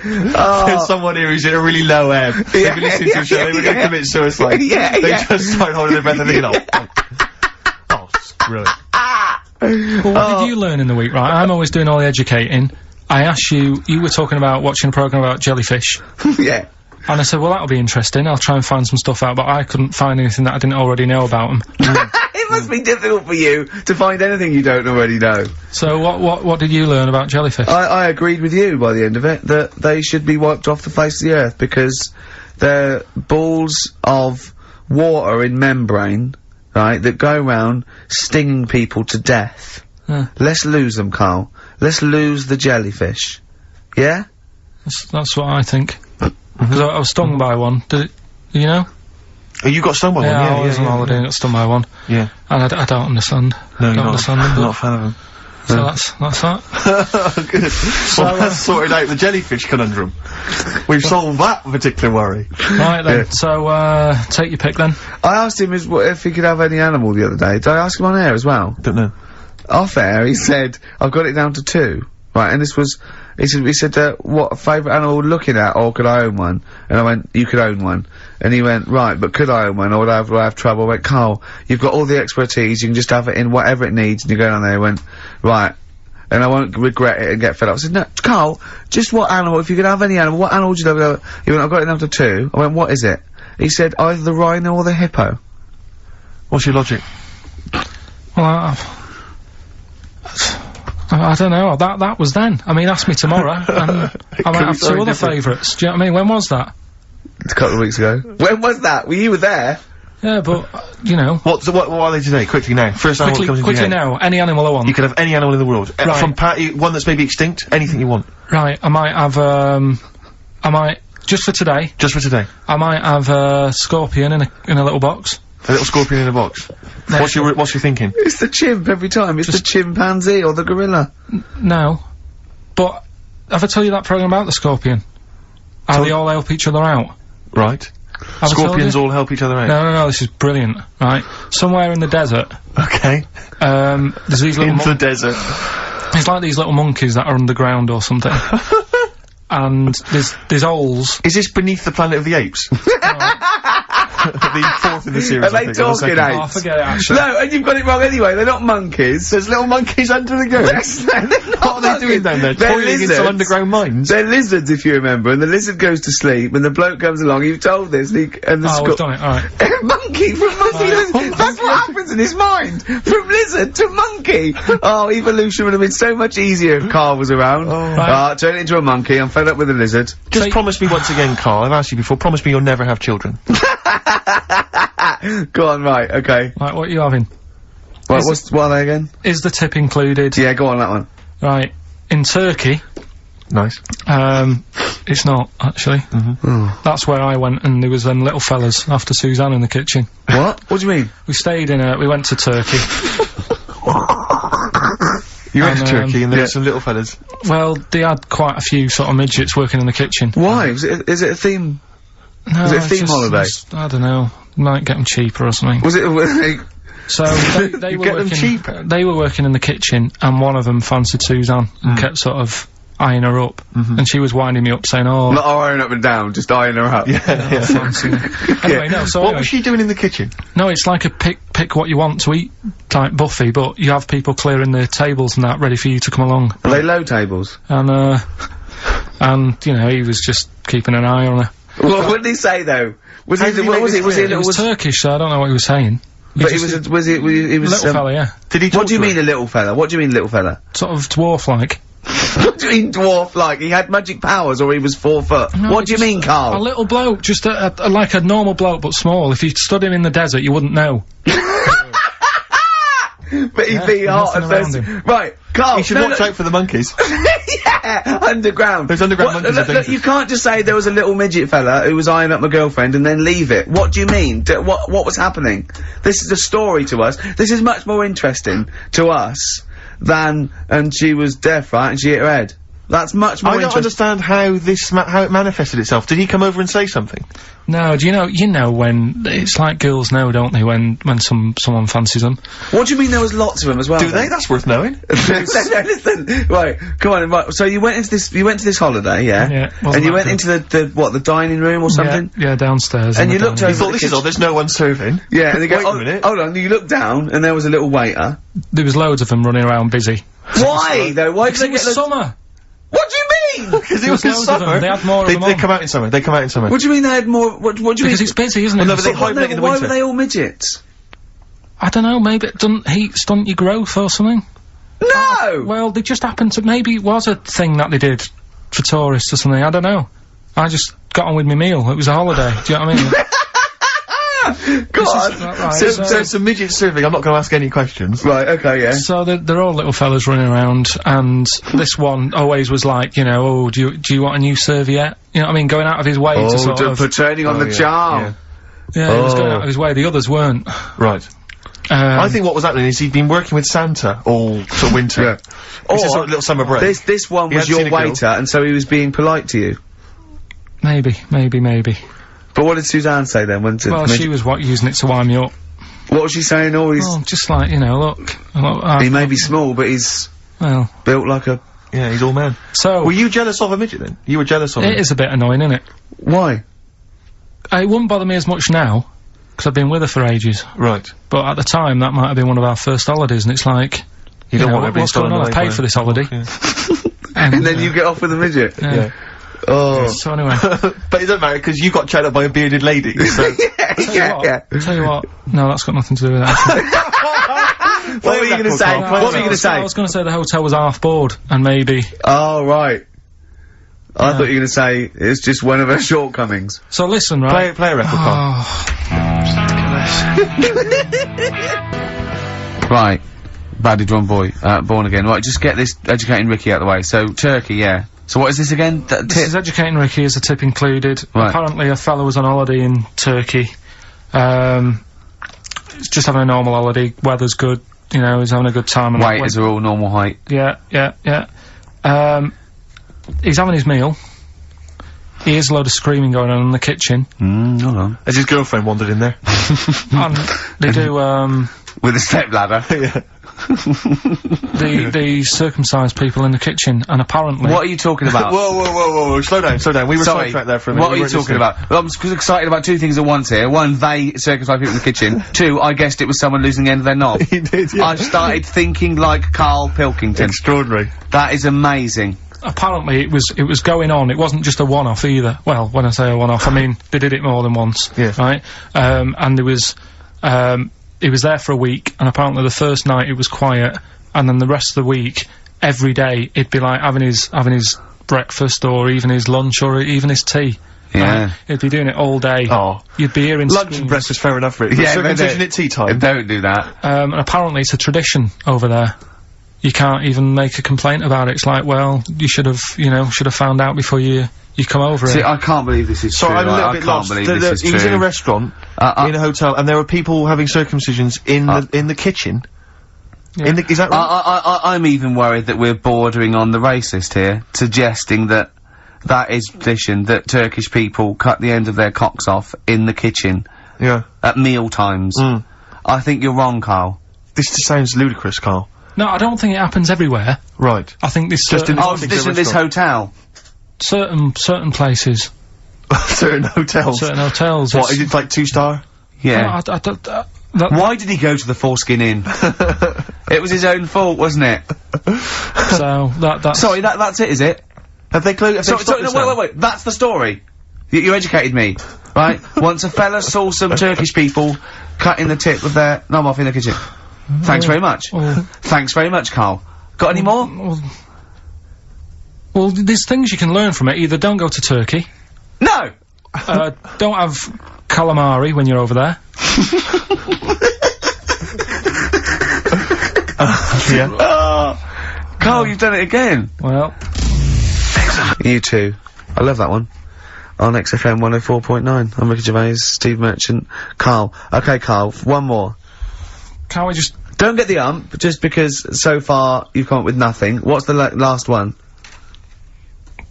There's someone here who's in a really low ebb. They've been listening to the show, they were going to commit suicide. They just started holding their breath and thinking, oh, it's brilliant. Well, what did you learn in the week, right? I'm always doing all the educating. I asked you were talking about watching a programme about jellyfish. Yeah. And I said, well, that'll be interesting. I'll try and find some stuff out, but I couldn't find anything that I didn't already know about them. It must be difficult for you to find anything you don't already know. So what did you learn about jellyfish? I agreed with you by the end of it, that they should be wiped off the face of the earth because they're balls of water in membrane, right, that go around stinging people to death. Let's lose them, Carl. Let's lose the jellyfish. Yeah? That's what I think. Because I was stung by one. Did you know? Oh, you got stung by one? Yeah, I was on holiday and got stung by one. Yeah. And I don't understand. No, don't understand them. I'm not a fan of them. So that's that. Good. So, well, that's sorted out the jellyfish conundrum. We've solved that particular worry. Right then, so, take your pick then. I asked him if he could have any animal the other day. Did I ask him on air as well? Don't know. Off air, he said, I've got it down to 2. Right, and this was, he said, what favourite animal we're looking at, or could I own one? And I went, you could own one. And he went, right, but could I own one, or would I have trouble? I went, Carl, you've got all the expertise, you can just have it in whatever it needs, and you go down there, he went, right, and I won't regret it and get fed up. I said, no, Carl, just what animal, if you could have any animal, what animal would you love? He went, I've got it down to 2. I went, what is it? He said, either the rhino or the hippo. What's your logic? Well, I don't know, that was then. I mean, ask me tomorrow, and I might have 2 other favourites. Do you know what I mean? When was that? A couple of weeks ago. When was that? You were there? Yeah, but, you know. What are they today? Quickly now. First animal that comes into your head. Quickly now, any animal I want. You could have any animal in the world. Right. From one that's maybe extinct, anything you want. Right, I might have, just for today. Just for today. I might have a scorpion in a little box. A little scorpion in a box. What's your thinking? It's the chimp every time. It's the chimpanzee or the gorilla. No. But, have I told you that programme about the scorpion? How they all help each other out? Right. Scorpions all help each other out? No, this is brilliant, right? Somewhere in the desert. Okay. There's these little... In the desert. It's like these little monkeys that are underground or something. And there's holes. Is this Beneath the Planet of the Apes? The 4th in the series. Are they talking apes? Oh, forget it, actually. No, and you've got it wrong anyway. They're not monkeys. There's little monkeys under the ground. What are they doing down there? They're Toiling in some underground mines? They're lizards, if you remember, and the lizard goes to sleep, and the bloke comes along, you've told this, and the we've done it, alright. Monkey from monkey, that's what happens in his mind! From lizard to monkey! Oh, evolution would have been so much easier if Carl was around. Turn it into a monkey, I'm fed up with a lizard. Just promise me once again, Carl, I've asked you before, promise me you'll never have children. Go on, right, okay. Right, what are you having? Right, what are they again? Is the tip included? Yeah, go on, that one. Right, in Turkey... Nice. It's not, actually. That's where I went, and there was them little fellas after Suzanne in the kitchen. What? What do you mean? We went to Turkey. You went to Turkey and there were some little fellas? Well, they had quite a few sort of midgets working in the kitchen. Why? Is it a theme? No, was it a theme holiday? I don't know. Might get them cheaper or something. Was it So they were working. Them cheaper? They were working in the kitchen, and one of them fancied Suzanne and kept sort of eyeing her up, and she was winding me up saying, "Oh, not eyeing up and down, just eyeing her up." Fancy. Anyway, no. So what was she doing in the kitchen? No, it's like a pick what you want to eat type buffet, but you have people clearing the tables and that ready for you to come along. Are they low tables? And you know, he was just keeping an eye on her. What did he say though? Was he? It was Turkish, so I don't know what he was saying. But he was a little fella, yeah. Did he talk What do you mean a little fella? What do you mean little fella? Sort of dwarf-like. What do you mean dwarf-like? He had magic powers or he was 4 foot? No, what do you mean, Carl? A little bloke, just like a normal bloke but small. If you stood him in the desert, you wouldn't know. But he'd be hot and thirsty. Right, Carl. You should watch out for the monkeys. Yeah, underground. There's underground monkeys. Look, you can't just say there was a little midget fella who was eyeing up my girlfriend and then leave it. What do you mean? What was happening? This is a story to us. This is much more interesting to us than, and she was deaf, right, and she hit her head. That's much more interesting. I don't understand how it manifested itself. Did he come over and say something? No, do you know when, it's like girls know, don't they, when someone fancies them? What do you mean there was lots of them as well? Do they? That's worth knowing. Listen, right, come on, right, so you went to this holiday, yeah? Yeah. And you went into the dining room or something? Yeah, downstairs. And you looked over. You thought, this is odd, there's no one serving. Yeah, and they go, wait a minute. Hold on, you looked down, and there was a little waiter. There was loads of them running around busy. Why, though? Why did they get summer? What do you mean? Because it was in loads of them. summer. They had more of them They on. come out in summer. They come out in summer. What do you mean they had more? What do you mean? Because it's busy, isn't it? no, but they But hibernate in the why winter. were they all midgets? I don't know, maybe it doesn't heat stunt your growth or something. No! Well, they just happened to, maybe it was a thing that they did for tourists or something, I don't know. I just got on with my meal, it was a holiday, do you know what I mean? God! Right, So it's a midget surfing. I'm not going to ask any questions. Right, okay, yeah. So they're all little fellas running around, and this one always was like, you know, oh, do you want a new serviette? You know what I mean? Going out of his way to sort of... for turning on the yeah, charm. Yeah, he was going out of his way, the others weren't. Right. I think what was happening is he'd been working with Santa all sort of winter. Yeah. It's a Or sort of little summer break. This one He was had seen your a girl. waiter, and so he was being polite to you. Maybe. But what did Suzanne say then? When to Well, she was using it to wind me up. what was she saying? Oh, he's Oh, just like, you know, look, he may be small, but he's well, built like a. Yeah, he's all man. so Were you jealous of a midget then? You were jealous of him? it is a bit annoying, isn't it? Why? It wouldn't bother me as much now, because I've been with her for ages. Right. But at the time, that might have been one of our first holidays, and it's like, You don't know, want everybody what's going on? I stolen away paid by for this a- holiday. Yeah. And then you get off with a midget. Yeah. Oh. So anyway, But it doesn't matter because you got chatted up by a bearded lady. So tell you what, no, that's got nothing to do with that. What were you gonna say? Play What were you record. gonna say? I was going to say the hotel was half board, and maybe. Oh right. I thought you were gonna say it's just one of her shortcomings. So listen, right? play a record, Carl. Right. Badly drawn boy, born again. Right, just get this educating Ricky out of the way. So Turkey, yeah. So what is this again? This is educating Ricky, is a tip included. Right. Apparently a fellow was on holiday in Turkey. He's just having a normal holiday, weather's good, you know, he's having a good time. And that Waiters are all normal height. Yeah. He's having his meal. He hears a load of screaming going on in the kitchen. Hold on. Has his girlfriend wandered in there? And they do, With a step ladder. Yeah. the circumcised people in the kitchen, and apparently... What are you talking about? Whoa, slow down. We were Sorry, sidetracked there for a minute. what are We you weren't talking listening. about? Well, I'm excited about two things at once here. One, they circumcised people in the kitchen. Two, I guessed it was someone losing the end of their knob. He did, yeah. I've started thinking like Carl Pilkington. Extraordinary. That is amazing. Apparently it was going on, it wasn't just a one-off either. Well, when I say a one-off, I mean, they did it more than once. Yeah. Right? And there was, he was there for a week, and apparently the first night it was quiet, and then the rest of the week, every day, it'd be like having his breakfast, or even his lunch, or even his tea. Yeah. He'd be doing it all day. Oh. You'd be hearing Lunch screams. and breakfast, fair enough, really. Yeah, Circumcision at tea time. Don't do that. And apparently it's a tradition over there. You can't even make a complaint about it. It's like, well, you should have, you know, found out before you come over See, it. I can't believe this is Sorry, true. I'm a little I bit can't lost. believe this is He was in a true. restaurant, Uh, in a hotel, and there were people having circumcisions in the kitchen. Yeah. Is that right? I'm even worried that we're bordering on the racist here, suggesting that is tradition, that Turkish people cut the end of their cocks off in the kitchen Yeah. at meal times. I think you're wrong, Carl. This just sounds ludicrous, Carl. No, I don't think it happens everywhere. Right. I think this Just in Oh, particular this is this restaurant. hotel. certain places, Certain hotels. certain hotels. What, it's- is it like 2-star? Yeah. I don't- that- Why did he go to the Foreskin Inn? It was his own fault, wasn't it? so that's Sorry, that's it, is it? Have they closed? Sorry, no, wait. That's the story. You educated me, right? Once a fella saw some Turkish people cutting the tip of their knob off in the kitchen. Thanks very much. Thanks very much, Carl. Got any more? Well, there's things you can learn from it. Either don't go to Turkey, No! don't have calamari when you're over there. Yeah. Carl, you've done it again. Well, You too. I love that one. On XFM 104.9. I'm Ricky Gervais, Steve Merchant, Carl. Okay, Carl, one more. can't we just... Don't get the ump, just because so far you've come up with nothing. What's the last one?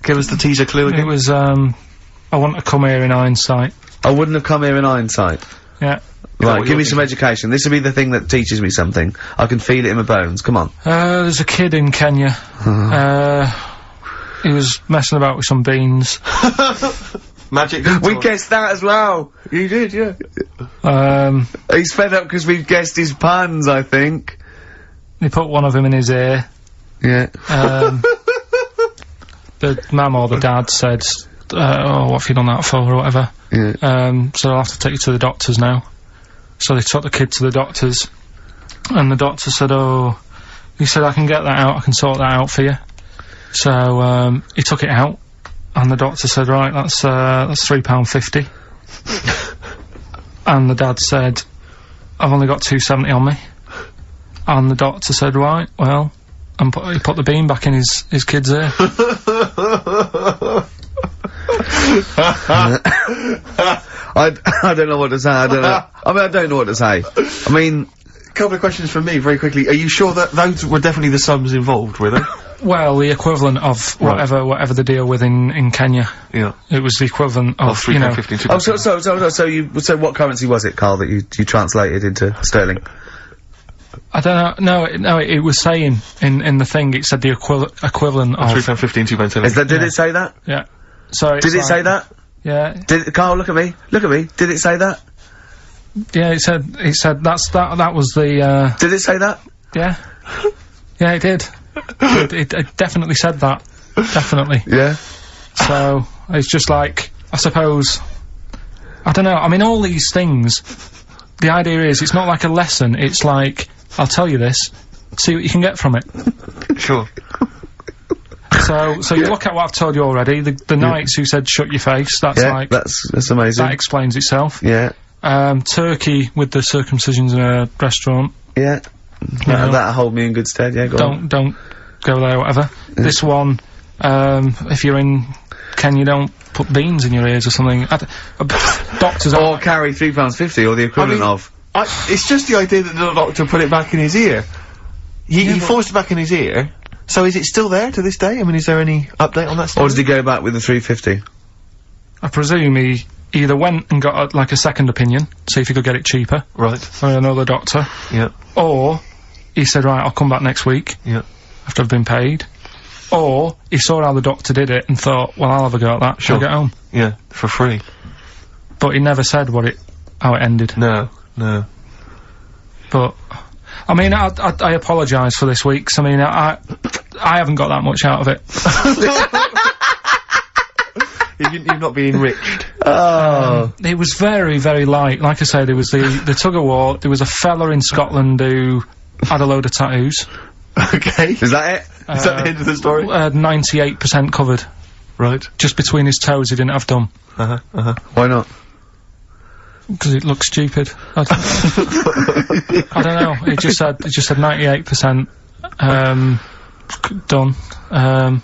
Give us the teaser clue It again. was, I want to come here in hindsight. I wouldn't have come here in hindsight. Yeah. Right, what give me you're some education. This will be the thing that teaches me something. I can feel it in my bones. Come on. There's a kid in Kenya. He was messing about with some beans. Magic. We guessed that as well. You did, yeah. He's fed up because we've guessed his puns, I think. He put one of them in his ear. Yeah. the mum or the dad said, oh, what have you done that for, or whatever. Yeah. So I'll have to take you to the doctors now. So they took the kid to the doctors, and the doctor said, oh, he said, I can get that out, I can sort that out for you. So, he took it out, and the doctor said, right, that's £3.50. And the dad said, I've only got £2.70 on me. And the doctor said, right, well, and he put the bean back in his kid's ear. I don't know what to say, I don't know. I mean, I don't know what to say. I mean... Couple of questions from me, very quickly. Are you sure that those were definitely the sums involved, were they? Well, the equivalent of whatever they deal with in Kenya. Yeah. It was the equivalent of, you know... Oh, so what currency was it, Carl, that you translated into sterling? I don't know. No, it was saying in the thing, it said the equivalent of... £3.50 and £2.70. Did it say that? Yeah. So did it say that? Yeah. Carl, look at me. Did it say that? Yeah, it said that was the, Did it say that? Yeah. Yeah, it did. It definitely said that. Definitely. Yeah. So, it's just like, I suppose, I don't know, I mean, all these things, the idea is, it's not like a lesson, it's like, I'll tell you this, see what you can get from it. Sure. So you look at what I've told you already, the knights who said shut your face, that's like... that's amazing. That explains itself. Yeah. Turkey with the circumcisions in a restaurant. Yeah. That'll hold me in good stead, yeah, go on. Don't go there, whatever. Yeah. This one, if you're in Kenya, don't put beans in your ears or something. Doctors or carry £3.50 or the equivalent of. It's just the idea that the doctor put it back in his ear. He forced it back in his ear. So is it still there to this day? I mean, is there any update on that story? Or did he go back with the £3.50? I presume he either went and got like a second opinion, see if he could get it cheaper. Right. From another doctor. Yeah. Or he said, right, I'll come back next week. Yeah. After I've been paid. Or he saw how the doctor did it and thought, well, I'll have a go at that. Sure. I'll get home. Yeah, for free. But he never said how it ended. No. But, I mean, I apologise for this week, 'cause I mean, I haven't got that much out of it. You've not been enriched. Oh. It was very, very light. Like I said, there was the tug-of-war, there was a fella in Scotland who had a load of tattoos. Okay. Is that it? Is that the end of the story? 98% covered. Right. Just between his toes he didn't have done. Why not? Because it looked stupid. I don't know. It just said 98%, done. Yeah.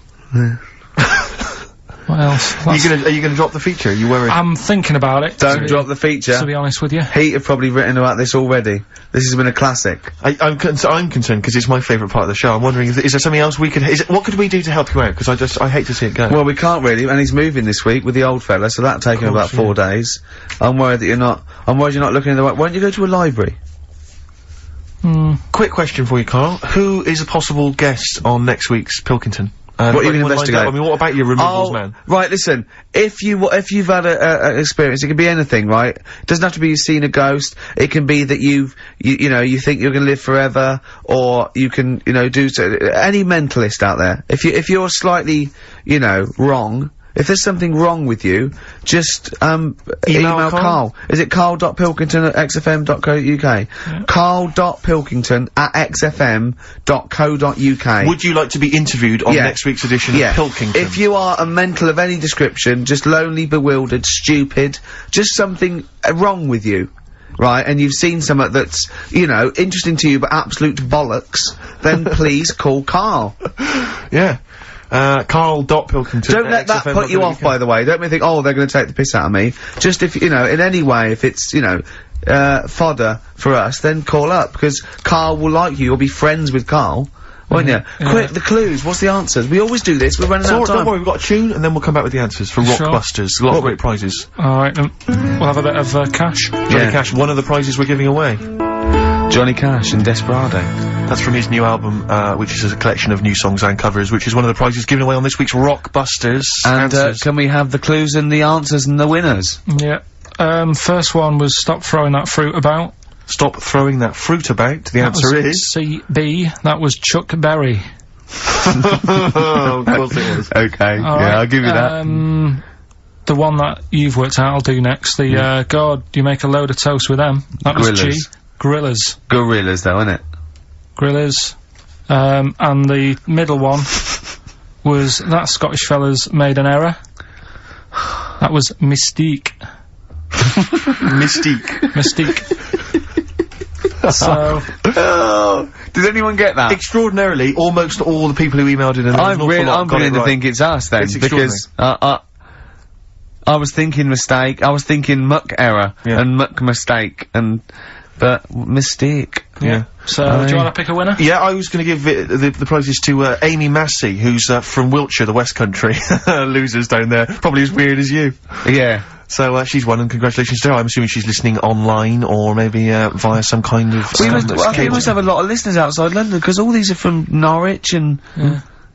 What else? Are you gonna drop the feature? Are you worried? I'm thinking about it. Don't drop the feature. To be honest with you. Heat have probably written about this already. This has been a classic. I'm concerned because it's my favourite part of the show. I'm wondering, is there something else we could, what could we do to help you out? Because I hate to see it go. Well, we can't really, and he's moving this week with the old fella, so that'll take him about 4 days. I'm worried you're not looking in the right, why don't you go to a library? Quick question for you, Carl. Who is a possible guest on next week's Pilkington? What are you going to investigate? I mean, what about your removals man? Right, listen, if you've had an experience, it can be anything, right? It doesn't have to be you've seen a ghost, it can be that you think you're gonna live forever, or you can, do so, any mentalist out there. If you're slightly, wrong, if there's something wrong with you, just, email Carl. Is it carl.pilkington@xfm.co.uk? Yeah. carl.pilkington@xfm.co.uk. Would you like to be interviewed on next week's edition of Pilkington? If you are a mental of any description, just lonely, bewildered, stupid, just something wrong with you, right, and you've seen something that's, interesting to you but absolute bollocks, then please call Carl. Yeah. Carl.Pilkington. Don't let that put you off, by the way. Don't think, oh, they're going to take the piss out of me. Just if, in any way, if it's, fodder for us, then call up, because Carl will like you. You'll be friends with Carl, won't you? Quick, the clues. What's the answers? We always do this. We're running out of time. Don't worry, we've got a tune, and then we'll come back with the answers for Rockbusters. A lot of great prizes. Alright, we'll have a bit of, cash. Johnny Cash, one of the prizes we're giving away. Johnny Cash and Desperado. That's from his new album, which is a collection of new songs and covers, which is one of the prizes given away on this week's Rockbusters. And, can we have the clues and the answers and the winners? Yeah. First one was stop throwing that fruit about. Stop throwing that fruit about. The answer is... C.B. That was Chuck Berry. Of course it was. Okay, yeah, I'll give you that. The one that you've worked out, I'll do next. The, God, you make a load of toast with them. That was G. Gorillas. Gorillas, though, innit? Gorillas. And the middle one was that Scottish fella's made an error. That was Mystique. Mystique. So. Oh, did anyone get that? Extraordinarily, almost all the people who emailed in, and I'm beginning to think it's us then, because I was thinking mistake, I was thinking muck error, and muck mistake, but mistake. Yeah. So, do you want to pick a winner? Yeah, I was going to give the prizes to Amy Massey, who's from Wiltshire, the West Country. Losers down there, probably as weird as you. Yeah. So she's won, and congratulations to her. I'm assuming she's listening online, or maybe via some kind of. We must have a lot of listeners outside London, because all these are from Norwich and.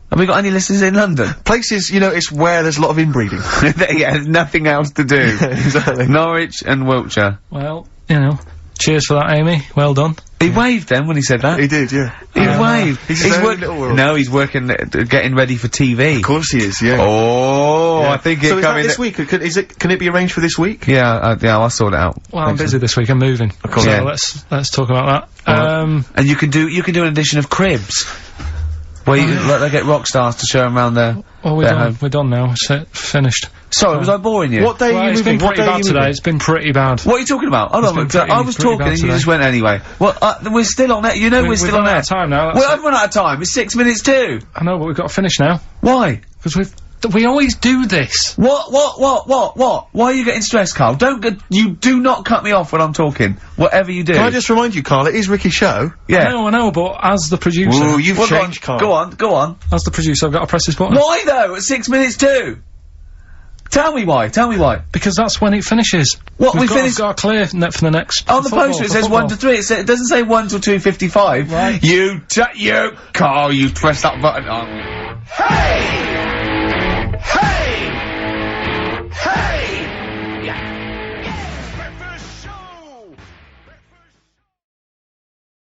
Have we got any listeners in London? Places, you know, it's where there's a lot of inbreeding. Yeah, there's nothing else to do. Exactly. Norwich and Wiltshire. Well, you know, cheers for that, Amy. Well done. He waved then when he said that. He did, yeah. He waved. He's working. No, he's working, getting ready for TV. Of course he is, yeah. Oh, I think so is that this week? Can it be arranged for this week? Yeah, yeah, I'll sort it out. Well, I'm busy this week. I'm moving. Of course. So let's talk about that. And you can do an edition of Cribs. Where like they get rock stars to show them around their home. We're done now. It's finished. Sorry, was I boring you? What day are you it's moving? been pretty bad today. It's been pretty bad. What are you talking about? Hold on, I was talking and you just went anyway. Well, we're still on air. You know we're still on air. We've run out of time now. Well, I've run out of time. It's 6 minutes too. I know, but we've got to finish now. Why? Because we always do this. What? Why are you getting stressed, Carl? You do not cut me off when I'm talking. Whatever you do. Can I just remind you, Carl, it is Ricky's show. Yeah. I know, but as the producer. Ooh, you've changed, Carl. Go on. As the producer, I've got to press this button. Why though? At 6 minutes too? Tell me why. Because that's when it finishes. What, we've finished? got to clear for the next. On the poster it says 1 to 3. It doesn't say 1 till 2:55. Right. You, Carl, you press that button on. Hey!